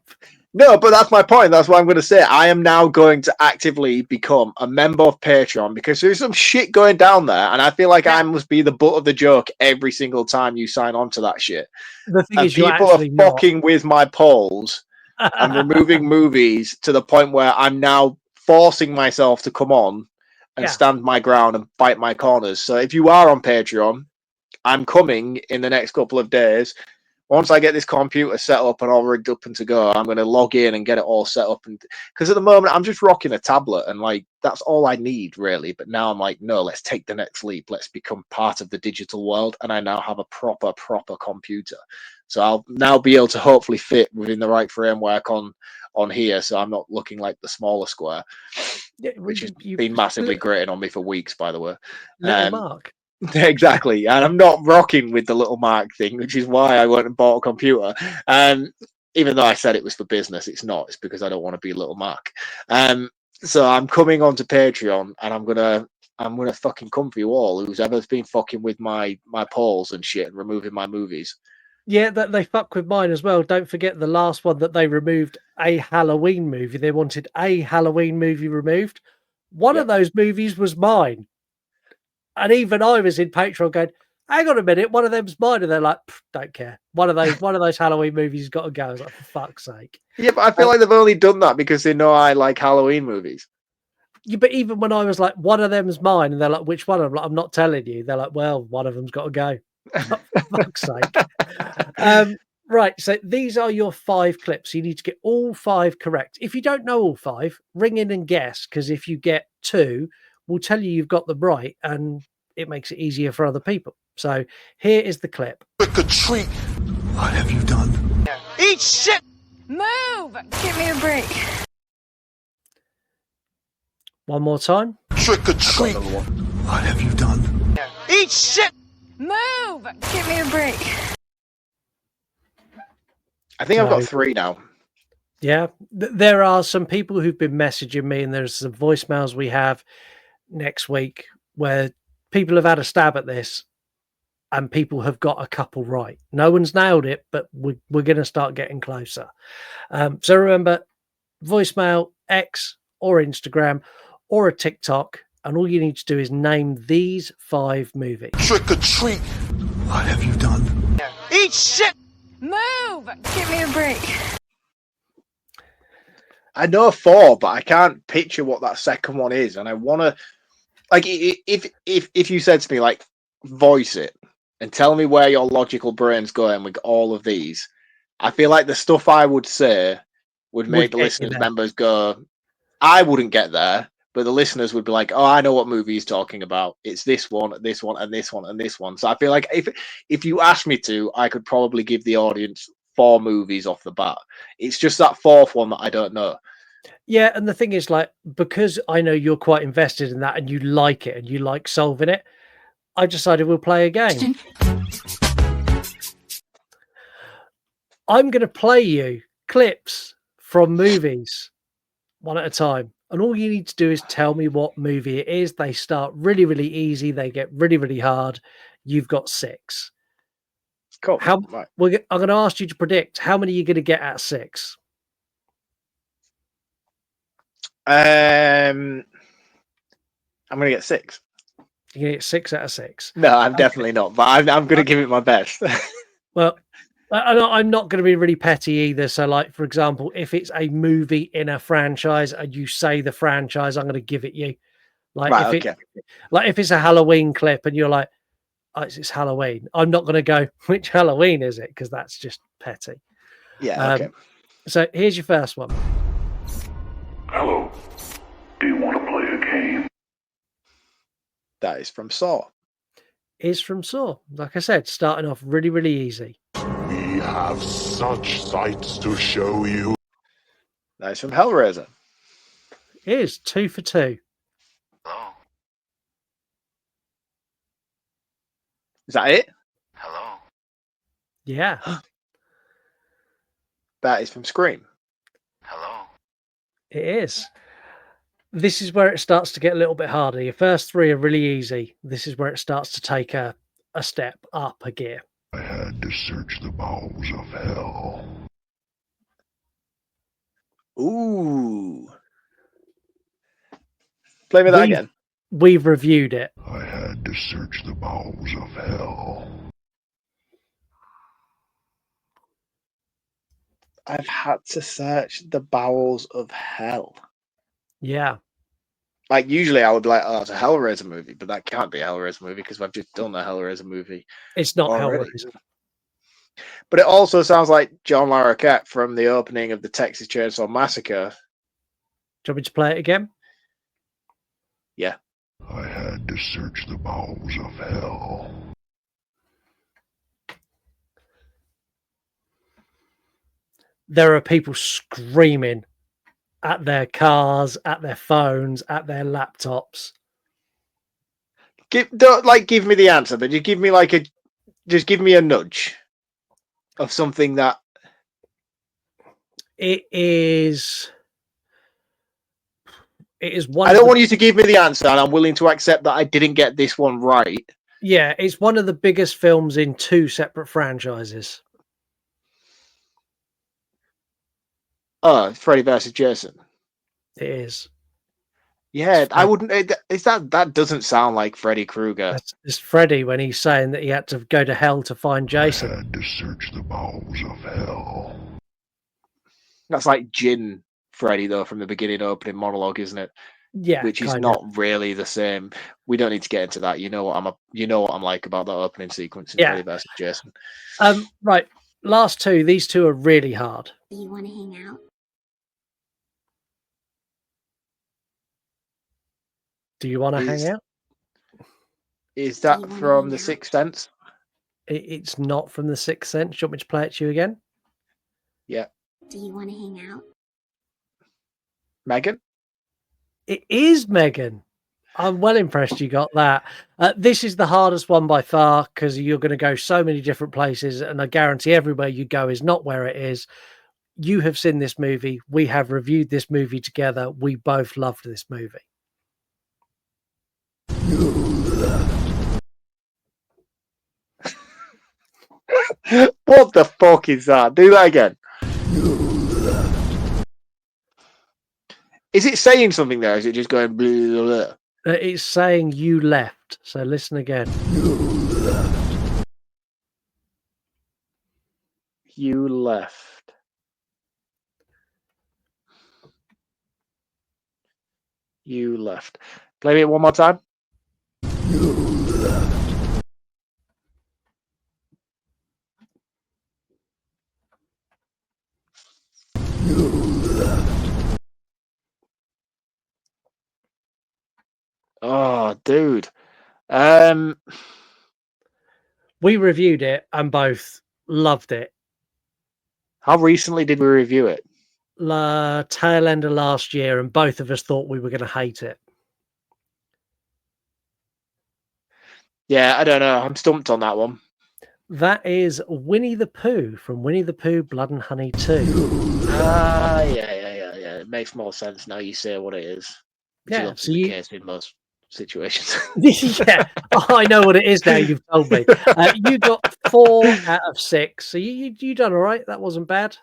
No, but that's my point. That's what I'm going to say. I am now going to actively become a member of Patreon because there's some shit going down there, and I feel like I must be the butt of the joke every single time you sign on to that shit. The thing and is, people are fucking with my polls and removing movies to the point where I'm now forcing myself to come on and stand my ground and fight my corners. So if you are on Patreon, I'm coming in the next couple of days. Once I get this computer set up and all rigged up and to go, I'm going to log in and get it all set up. And because at the moment I'm just rocking a tablet and like that's all I need really. But now I'm like, no, let's take the next leap. Let's become part of the digital world. And I now have a proper computer. So I'll now be able to hopefully fit within the right framework on here. So I'm not looking like the smaller square, which has been massively grating on me for weeks, by the way. Little Mark. Exactly, and I'm not rocking with the little mark thing, which is why I went and bought a computer. Even though I said it was for business, it's not. It's because I don't want to be little Mark. So I'm coming onto Patreon, and I'm gonna fucking come for you all. Who's ever's been fucking with my polls and shit and removing my movies. Yeah, that they fuck with mine as well. Don't forget the last one that they removed a Halloween movie. They wanted a Halloween movie removed. One of Yep. those movies was mine. And even I was in Patreon going, hang on a minute, one of them's mine. And they're like, don't care. One of those Halloween movies has got to go. I was like, for fuck's sake. Yeah, but I feel like they've only done that because they know I like Halloween movies. Yeah, but even when I was like, one of them's mine, and they're like, which one? I'm like, I'm not telling you. They're like, well, one of them's got to go. For fuck's sake. Right, so these are your 5 clips. You need to get all 5 correct. If you don't know all 5, ring in and guess, because if you get 2, we'll tell you you've got them right, and it makes it easier for other people. So here is the clip. Trick or treat. What have you done? Eat shit! Move! Give me a break. One more time. Trick or treat. What have you done? Eat shit! Move! Give me a break. I think I've got So- 3 now. Yeah, there are some people who've been messaging me, and there's some voicemails we have next week where people have had a stab at this, and people have got a couple right. No one's nailed it, but we're going to start getting closer. So remember, voicemail, X or Instagram or a TikTok, and all you need to do is name these 5 movies. Trick or treat. What have you done? Eat shit! Move! Give me a break. I know 4, but I can't picture what that second one is, and I want to, like, if you said to me, like, voice it and tell me where your logical brain's going with all of these, I feel like the stuff I would say would make the get you listeners there. members go. I wouldn't get there, but the listeners would be like, "Oh, I know what movie he's talking about. It's this one, this one, and this one, and this one." So I feel like if you asked me to, I could probably give the audience 4 movies off the bat. It's just that 4th one that I don't know. Yeah, and the thing is, like, because I know you're quite invested in that and you like it and you like solving it, I decided we'll play a game. I'm going to play you clips from movies one at a time. And all you need to do is tell me what movie it is. They start really, really easy. They get really, really hard. You've got 6. Cool. How Right. I'm going to ask you to predict how many you're going to get at 6. I'm gonna get 6. You're going to get 6 out of 6. No, I'm definitely not, but I'm gonna give it my best. Well, I'm not going to be really petty either. So, like, for example, if it's a movie in a franchise and you say the franchise, I'm going to give it you. Like, Right, if it's a Halloween clip and you're like, oh, it's Halloween, I'm not going to go, which Halloween is it? Because that's just petty. Yeah, okay. So here's your first one. Hello. Do you want to play a game? That is from Saw. Is from Saw. Like I said, starting off really, really easy. We have such sights to show you. That is from Hellraiser. Is 2 for 2. Hello. Is that it? Hello. Yeah. That is from Scream. Hello. It is. This is where it starts to get a little bit harder. Your first 3 are really easy. This is where it starts to take a step up a gear. I had to search the bowels of hell. Ooh. Play me that again. We've reviewed it. I had to search the bowels of hell. I've had to search the bowels of hell. Yeah. Like, usually I would be like, oh, it's a Hellraiser movie, but that can't be a Hellraiser movie because we've just done a Hellraiser movie. It's not already. Hellraiser. But it also sounds like John Larroquette from the opening of the Texas Chainsaw Massacre. Do you want me to play it again? Yeah. I had to search the bowels of hell. There are people screaming at their cars, at their phones, at their laptops. Don't give me the answer, but give me give me a nudge of something that It is one I of don't the want you to give me the answer, and I'm willing to accept that I didn't get this one right. it's one of the biggest films in 2 separate franchises. Oh, Freddy versus Jason. It is. Yeah, It's I wouldn't. Is that doesn't sound like Freddy Krueger. It's Freddy when he's saying that he had to go to hell to find Jason. Had to search the bowels of hell. That's like Jin Freddy though from the beginning opening monologue, isn't it? Yeah, Which is kinda. not really the same. We don't need to get into that. You know what I'm like about that opening sequence in Yeah. Freddy versus Jason. Right. Last 2. These 2 are really hard. Do you want to hang out? Do you want to hang out? Is Do you that wanna from hang The out? Sixth Sense? It's not from The Sixth Sense. Do you want me to play it to you again? Yeah. Do you want to hang out? Megan? It is Megan. I'm well impressed you got that. This is the hardest one by far because you're going to go so many different places, and I guarantee everywhere you go is not where it is. You have seen this movie. We have reviewed this movie together. We both loved this movie. What the fuck is that? Do that again. Is it saying something there? Is it just going blah, blah, blah? It's saying you left. So listen again. You left. You left. Play it one more time. Oh, dude. We reviewed it and both loved it. How recently did we review it? Tail end of last year, and both of us thought we were going to hate it. Yeah, I don't know. I'm stumped on that one. That is Winnie the Pooh from Winnie the Pooh Blood and Honey 2. Yeah. It makes more sense now you say what it is. Which is Yeah, often the case in most situations. yeah, I know what it is now. You've told me. You got 4 out of 6, so you done all right. That wasn't bad.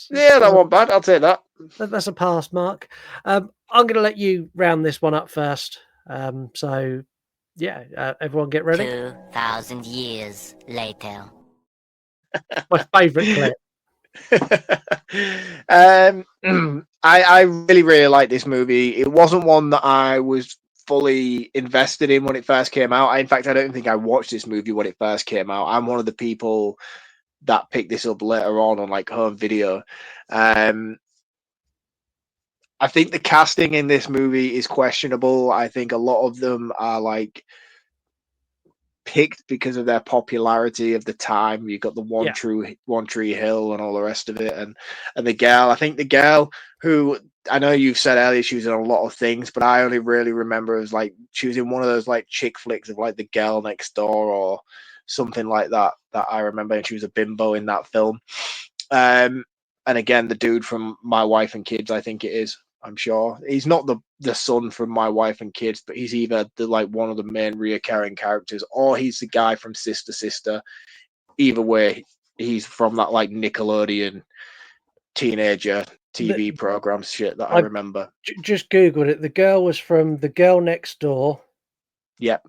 Yeah, that wasn't bad. I'll take that. That's a pass mark. I'm going to let you round this one up first. So, yeah, everyone get ready. 2,000 years later. My favourite clip. I really like this movie. It wasn't one that I was fully invested in when it first came out. In fact, I don't think I watched this movie when it first came out. I'm one of the people that picked this up later on like home video. I think the casting in this movie is questionable. I think a lot of them are like picked because of their popularity of the time. You got the One Tree Hill and all the rest of it, and the girl. I think the girl who I know you've said earlier she was in a lot of things, but I only really remember as like she was in one of those like chick flicks of like The Girl Next Door or something like that. That I remember, and she was a bimbo in that film. And again, the dude from My Wife and Kids, I think it is. I'm sure he's not the son from My Wife and Kids, but he's either the like one of the main reoccurring characters, or he's the guy from Sister Sister. Either way, he's from that like Nickelodeon teenager TV program shit that I remember. Just Googled it. The girl was from The Girl Next Door. Yep.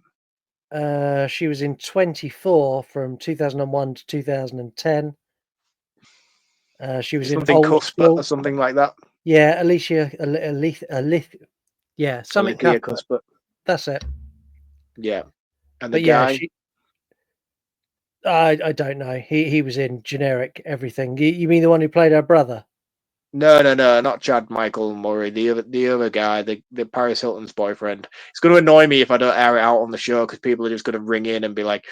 She was in 24 from 2001 to 2010. She was in Old School or something like that. Yeah, Alicia, yeah, something Alethea Cuthbert. Cuthbert. That's it. Yeah, and the But guy. I don't know. He was in generic everything. You mean the one who played her brother? No, not Chad Michael Murray. The other guy, the Paris Hilton's boyfriend. It's going to annoy me if I don't air it out on the show because people are just going to ring in and be like,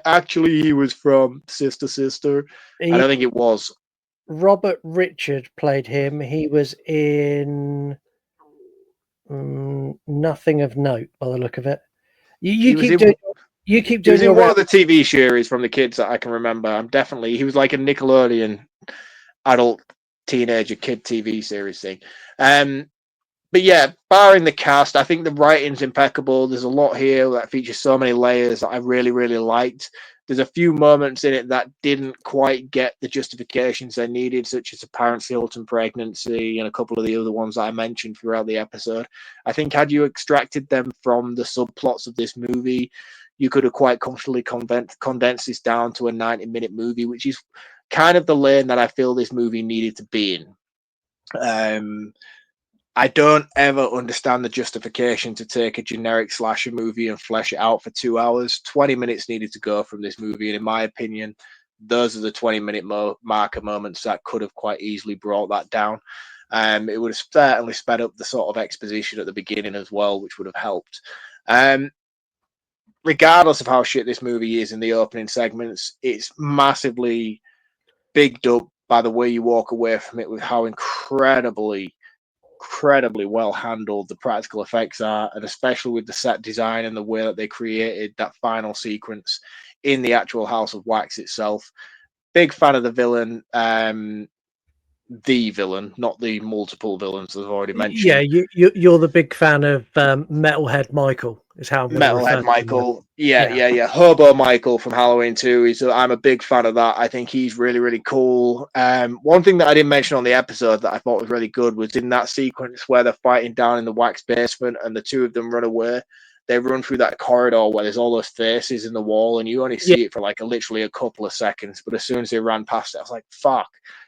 "Actually, he was from Sister Sister." I don't think it was. Robert Richard played him. He was in Nothing of Note by the look of it. You He was keep in. doing you keep He was doing in your one of the TV series from the kids that I can remember. He was like a Nickelodeon adult teenager kid TV series thing. But yeah, barring the cast, I think the writing's impeccable. There's a lot here that features so many layers that I really, really liked. There's a few moments in it that didn't quite get the justifications they needed, such as apparent Hilton pregnancy and a couple of the other ones that I mentioned throughout the episode. I think had you extracted them from the subplots of this movie, you could have quite comfortably condensed this down to a 90-minute movie, which is kind of the lane that I feel this movie needed to be in. I don't ever understand the justification to take a generic slasher movie and flesh it out for 2 hours. 20 minutes needed to go from this movie. And in my opinion, those are the 20-minute marker moments that could have quite easily brought that down. It would have certainly sped up the sort of exposition at the beginning as well, which would have helped. Regardless of how shit this movie is in the opening segments, it's massively bigged up by the way you walk away from it with how incredibly well handled the practical effects are, and especially with the set design and the way that they created that final sequence in the actual House of Wax itself. Big fan of the villain, not the multiple villains I've already Yeah, mentioned. you're the big fan of Metalhead Michael, is how I'm going to refer Metalhead to him. Michael, yeah, Hobo Michael from Halloween 2. I'm a big fan of that. I think he's really, really cool. One thing that I didn't mention on the episode that I thought was really good was in that sequence where they're fighting down in the wax basement and the two of them run away. They run through that corridor where there's all those faces in the wall, and you only see it for like literally a couple of seconds. But as soon as they ran past it, I was like, "Fuck,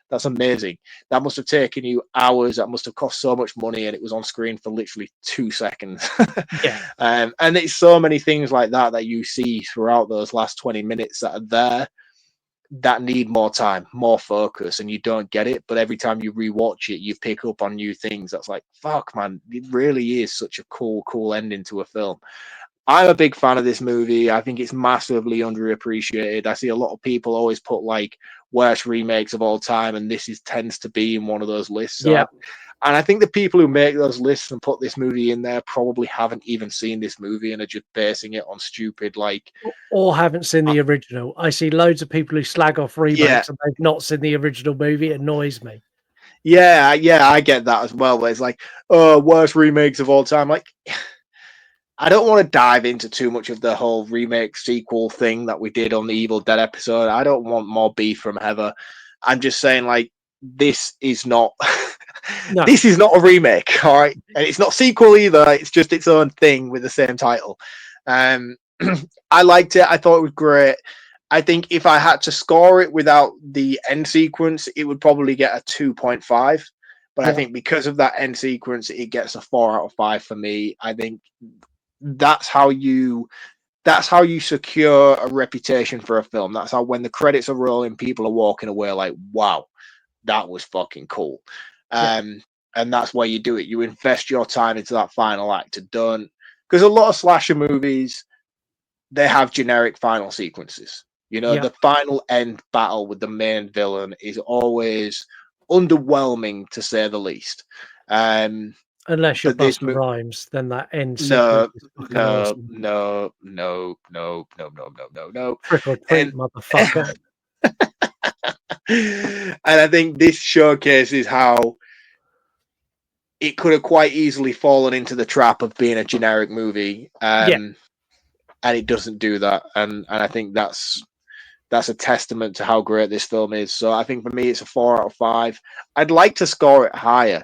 that's amazing." That must have taken you hours. That must have cost so much money, and it was on screen for literally 2 seconds. Yeah. And it's so many things like that you see throughout those last 20 minutes that are there that need more time, more focus, and you don't get it. But every time you rewatch it, you pick up on new things. That's like, fuck, man, it really is such a cool ending to a film. I'm a big fan of this movie. I think it's massively underappreciated. I see a lot of people always put like worst remakes of all time, and tends to be in one of those lists. Yeah. And I think the people who make those lists and put this movie in there probably haven't even seen this movie and are just basing it on stupid, like, or haven't seen the original. I see loads of people who slag off remakes and they've not seen the original movie. It annoys me. Yeah, I get that as well. But it's like, oh, worst remakes of all time. Like, I don't want to dive into too much of the whole remake sequel thing that we did on the Evil Dead episode. I don't want more beef from Heather. I'm just saying, like, this is not No. this is not a remake, all right? And it's not sequel either. It's just its own thing with the same title. I liked it. I thought it was great. I think if I had to score it without the end sequence, it would probably get a 2.5. But I think because of that end sequence, it gets a 4 out of 5 for me. I think that's how you secure a reputation for a film. That's how, when the credits are rolling, people are walking away like, wow, that was fucking cool. And that's why you do it. You invest your time into that final act. Don't, because a lot of slasher movies, they have generic final sequences. The final end battle with the main villain is always underwhelming, to say the least. Unless you're Busta Rhymes, then that end sequence is fucking awesome. No. Trick or treat, motherfucker. And I think this showcases how it could have quite easily fallen into the trap of being a generic movie. And it doesn't do that. And I think that's a testament to how great this film is. So I think for me, it's a 4 out of 5. I'd like to score it higher.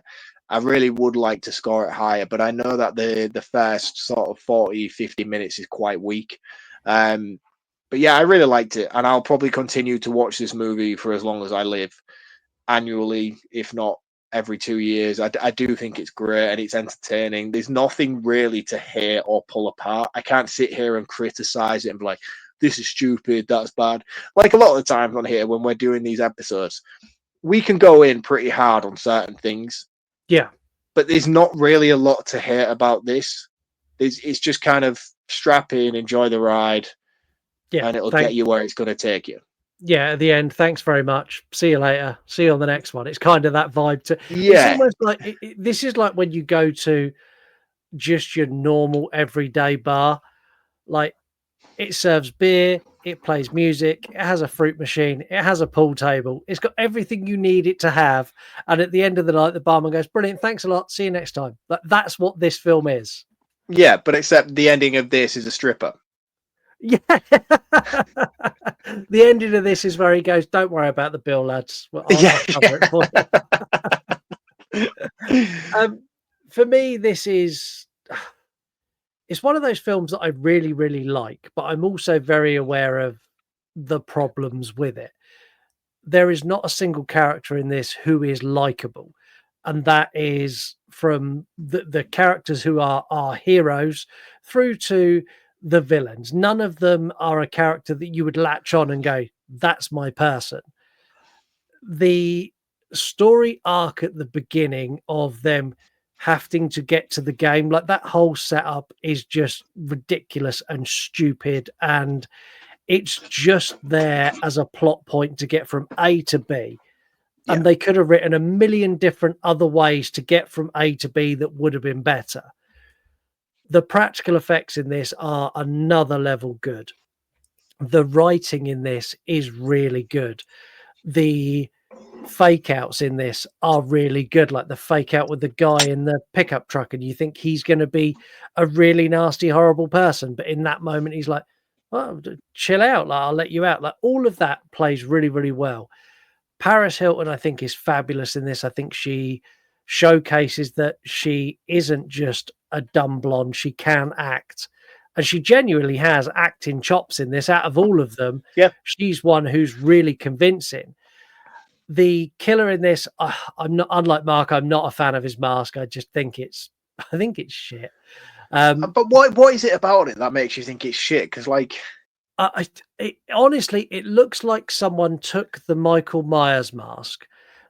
I really would like to score it higher, but I know that the first sort of 40, 50 minutes is quite weak. But yeah, I really liked it, and I'll probably continue to watch this movie for as long as I live, annually, if not every 2 years. I do think it's great and it's entertaining. There's nothing really to hate or pull apart. I can't sit here and criticize it and be like, this is stupid, that's bad. Like a lot of the times on here when we're doing these episodes, we can go in pretty hard on certain things. Yeah. But there's not really a lot to hate about this. It's just kind of strap in, enjoy the ride, and it'll get you where it's going to take you. Yeah, at the end, thanks very much. See you later. See you on the next one. It's kind of that vibe to. Yeah. It's almost like this is like when you go to just your normal everyday bar Like, it serves beer, it plays music, it has a fruit machine, it has a pool table, it's got everything you need it to have. And at the end of the night, the barman goes, "Brilliant, thanks a lot, see you next time." That's what this film is. Yeah, but except the ending of this is a stripper. Yeah. The ending of this is where he goes, "Don't worry about the bill, lads. Well, I'll cover it for you." For me, this is it's one of those films that I really, really like, but I'm also very aware of the problems with it. There is not a single character in this who is likable, and that is from the characters who are our heroes through to the villains. None of them are a character that you would latch on and go, "That's my person." The story arc at the beginning of them having to get to the game, like that whole setup is just ridiculous and stupid, and it's just there as a plot point to get from A to B. Yeah. And they could have written a million different other ways to get from A to B that would have been better. The practical effects in this are another level good. The writing in this is really good. The fake outs in this are really good, like the fake out with the guy in the pickup truck, and you think he's going to be a really nasty, horrible person, but in that moment he's like, "Well, chill out, like, I'll let you out." Like, all of that plays really, really well. Paris Hilton, I think, is fabulous in this. I think she showcases that she isn't just a dumb blonde, she can act. And she genuinely has acting chops in this. Out of all of them, Yeah. she's one who's really convincing. The killer in this, I'm not, unlike Mark, I'm not a fan of his mask. I think it's shit. But what is it about it that makes you think it's shit? Because like, Honestly, it looks like someone took the Michael Myers mask,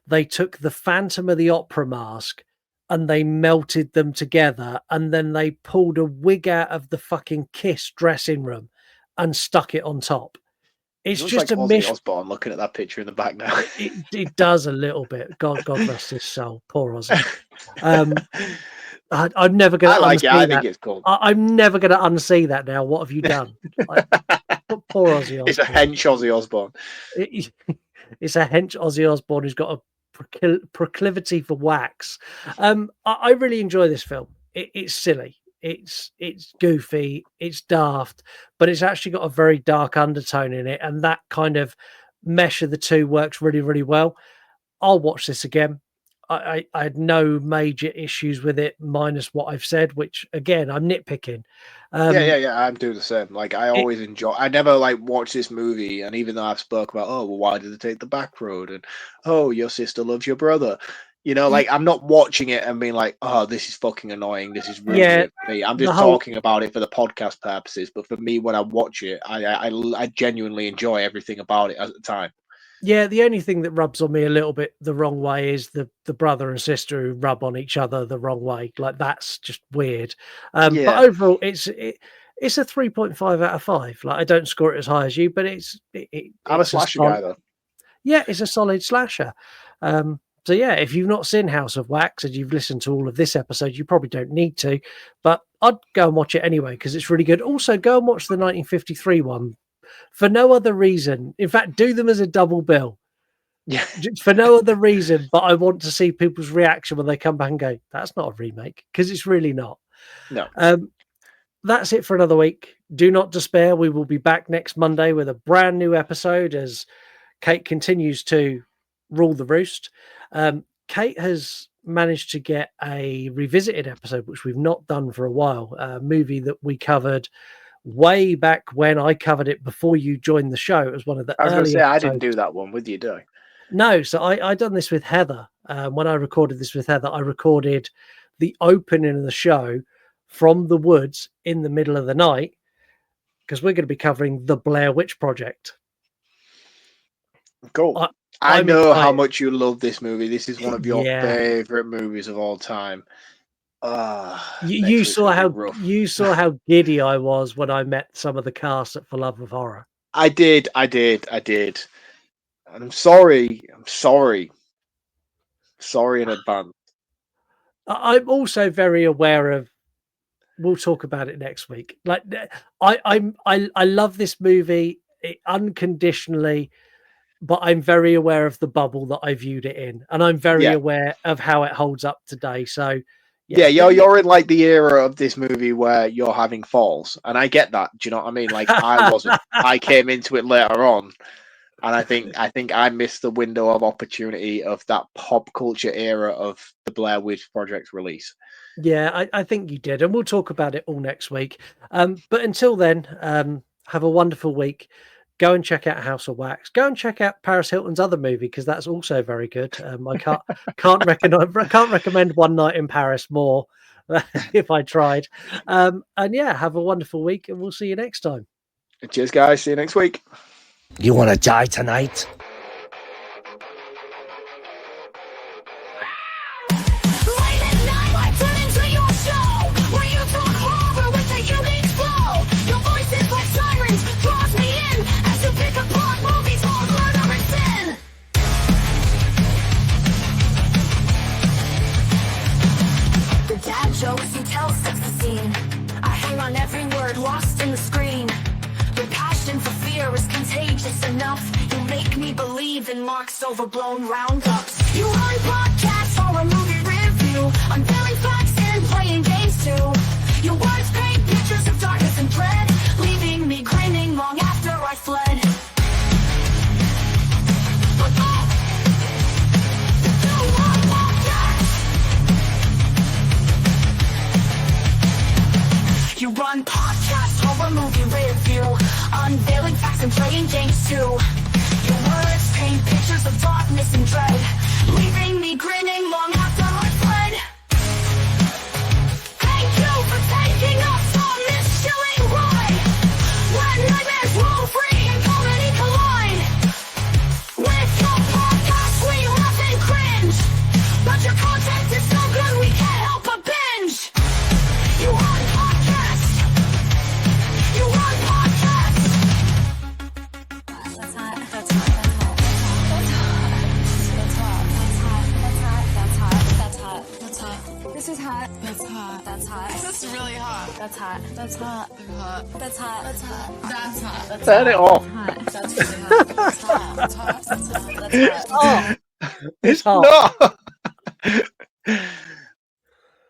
they took the Phantom of the Opera mask, and they melted them together, and then they pulled a wig out of the fucking Kiss dressing room and stuck it on top. It's it looks just like a Ozzy Osbourne looking at that picture in the back now. It does a little bit. God rest his soul. Poor Ozzy. I'm never going I to like it. I unsee think that. it's cool. I'm never going to unsee that now. What have you done? Like, poor Ozzy Osbourne. It's a hench Ozzy Osbourne. It's a hench Ozzy Osbourne who's got a proclivity for wax. I really enjoy this film. It's silly. It's goofy. It's daft, but it's actually got a very dark undertone in it, and that kind of mesh of the two works really, really well. I'll watch this again. I had no major issues with it, minus what I've said, which again I'm nitpicking. Yeah. I'm doing the same. Like, I always enjoy. I never like watch this movie, and even though I've spoke about, oh, well, why did they take the back road, and oh, your sister loves your brother. You know, like, I'm not watching it and being like, oh, this is fucking annoying. This is ruining Yeah, it for me. I'm the just whole talking about it for the podcast purposes. But for me, when I watch it, I genuinely enjoy everything about it at the time. Yeah, the only thing that rubs on me a little bit the wrong way is the brother and sister who rub on each other the wrong way. Like, that's just weird. But Yeah, overall, it's a 3.5 out of 5. Like, I don't score it as high as you, but I'm a slasher guy though. yeah, it's a solid slasher. So yeah, if you've not seen House of Wax and you've listened to all of this episode, you probably don't need to, but I'd go and watch it anyway because it's really good. Also, go and watch the 1953 one for no other reason. In fact, do them as a double bill. Yeah, For no other reason, but I want to see people's reaction when they come back and go, "That's not a remake," because it's really not. no. That's it for another week. Do not despair. We will be back next Monday with a brand new episode as Kate continues to rule the roost. Kate has managed to get a revisited episode, which we've not done for a while, a movie that we covered way back when I covered it before you joined the show. It was one of the I was going to early say I didn't episodes. do that one with you, did I? No, so I done this with Heather. When I recorded this with Heather, I recorded the opening of the show from the woods in the middle of the night because we're going to be covering the Blair Witch Project. Cool. I I'm know how excited. much you love this movie. This is one of your Yeah. favorite movies of all time. You saw how rough. you saw how giddy I was when I met some of the cast at For Love of Horror. I did. And I'm sorry. Sorry in advance. I'm also very aware of we'll talk about it next week. Like, I love this movie unconditionally, but I'm very aware of the bubble that I viewed it in, and I'm very aware of how it holds up today. So, yeah, you're in like the era of this movie where you're having falls, and I get that. Do you know what I mean? Like I wasn't. I came into it later on, and I think I missed the window of opportunity of that pop culture era of the Blair Witch Project release. Yeah, I think you did, and we'll talk about it all next week. But until then, have a wonderful week. Go and check out House of Wax. Go and check out Paris Hilton's other movie because that's also very good. I can't recommend One Night in Paris more if I tried. And yeah, have a wonderful week, and we'll see you next time. Cheers, guys. See you next week. You want to die tonight? Jokes you tell sets the scene. I hang on every word lost in the screen. Your passion for fear is contagious enough. You make me believe in Mark's overblown roundups. You run podcasts or a movie review, unveiling facts and playing games too. Your words paint pictures of darkness and dread, leaving me grinning long after I fled. But you run podcasts, horror movie review, unveiling facts and playing games too. Your words paint pictures of darkness and dread, leaving me grinning long after I fled. Thank you for taking us on this chilling ride, when nightmares roll free and comedy collide. With your podcast we laugh and cringe, but your content is so good we can't help but binge. You run podcasts. You run podcasts. That's hot. That's hot. That's hot. That's hot. That's hot. That's hot. This is hot. That's hot. That's hot. This is really hot. That's hot. That's hot. That's hot. That's hot. That's hot. That's hot. Turn it off. That's really hot. That's hot. That's hot. That's hot. That's hot. Oh, it's hot. No.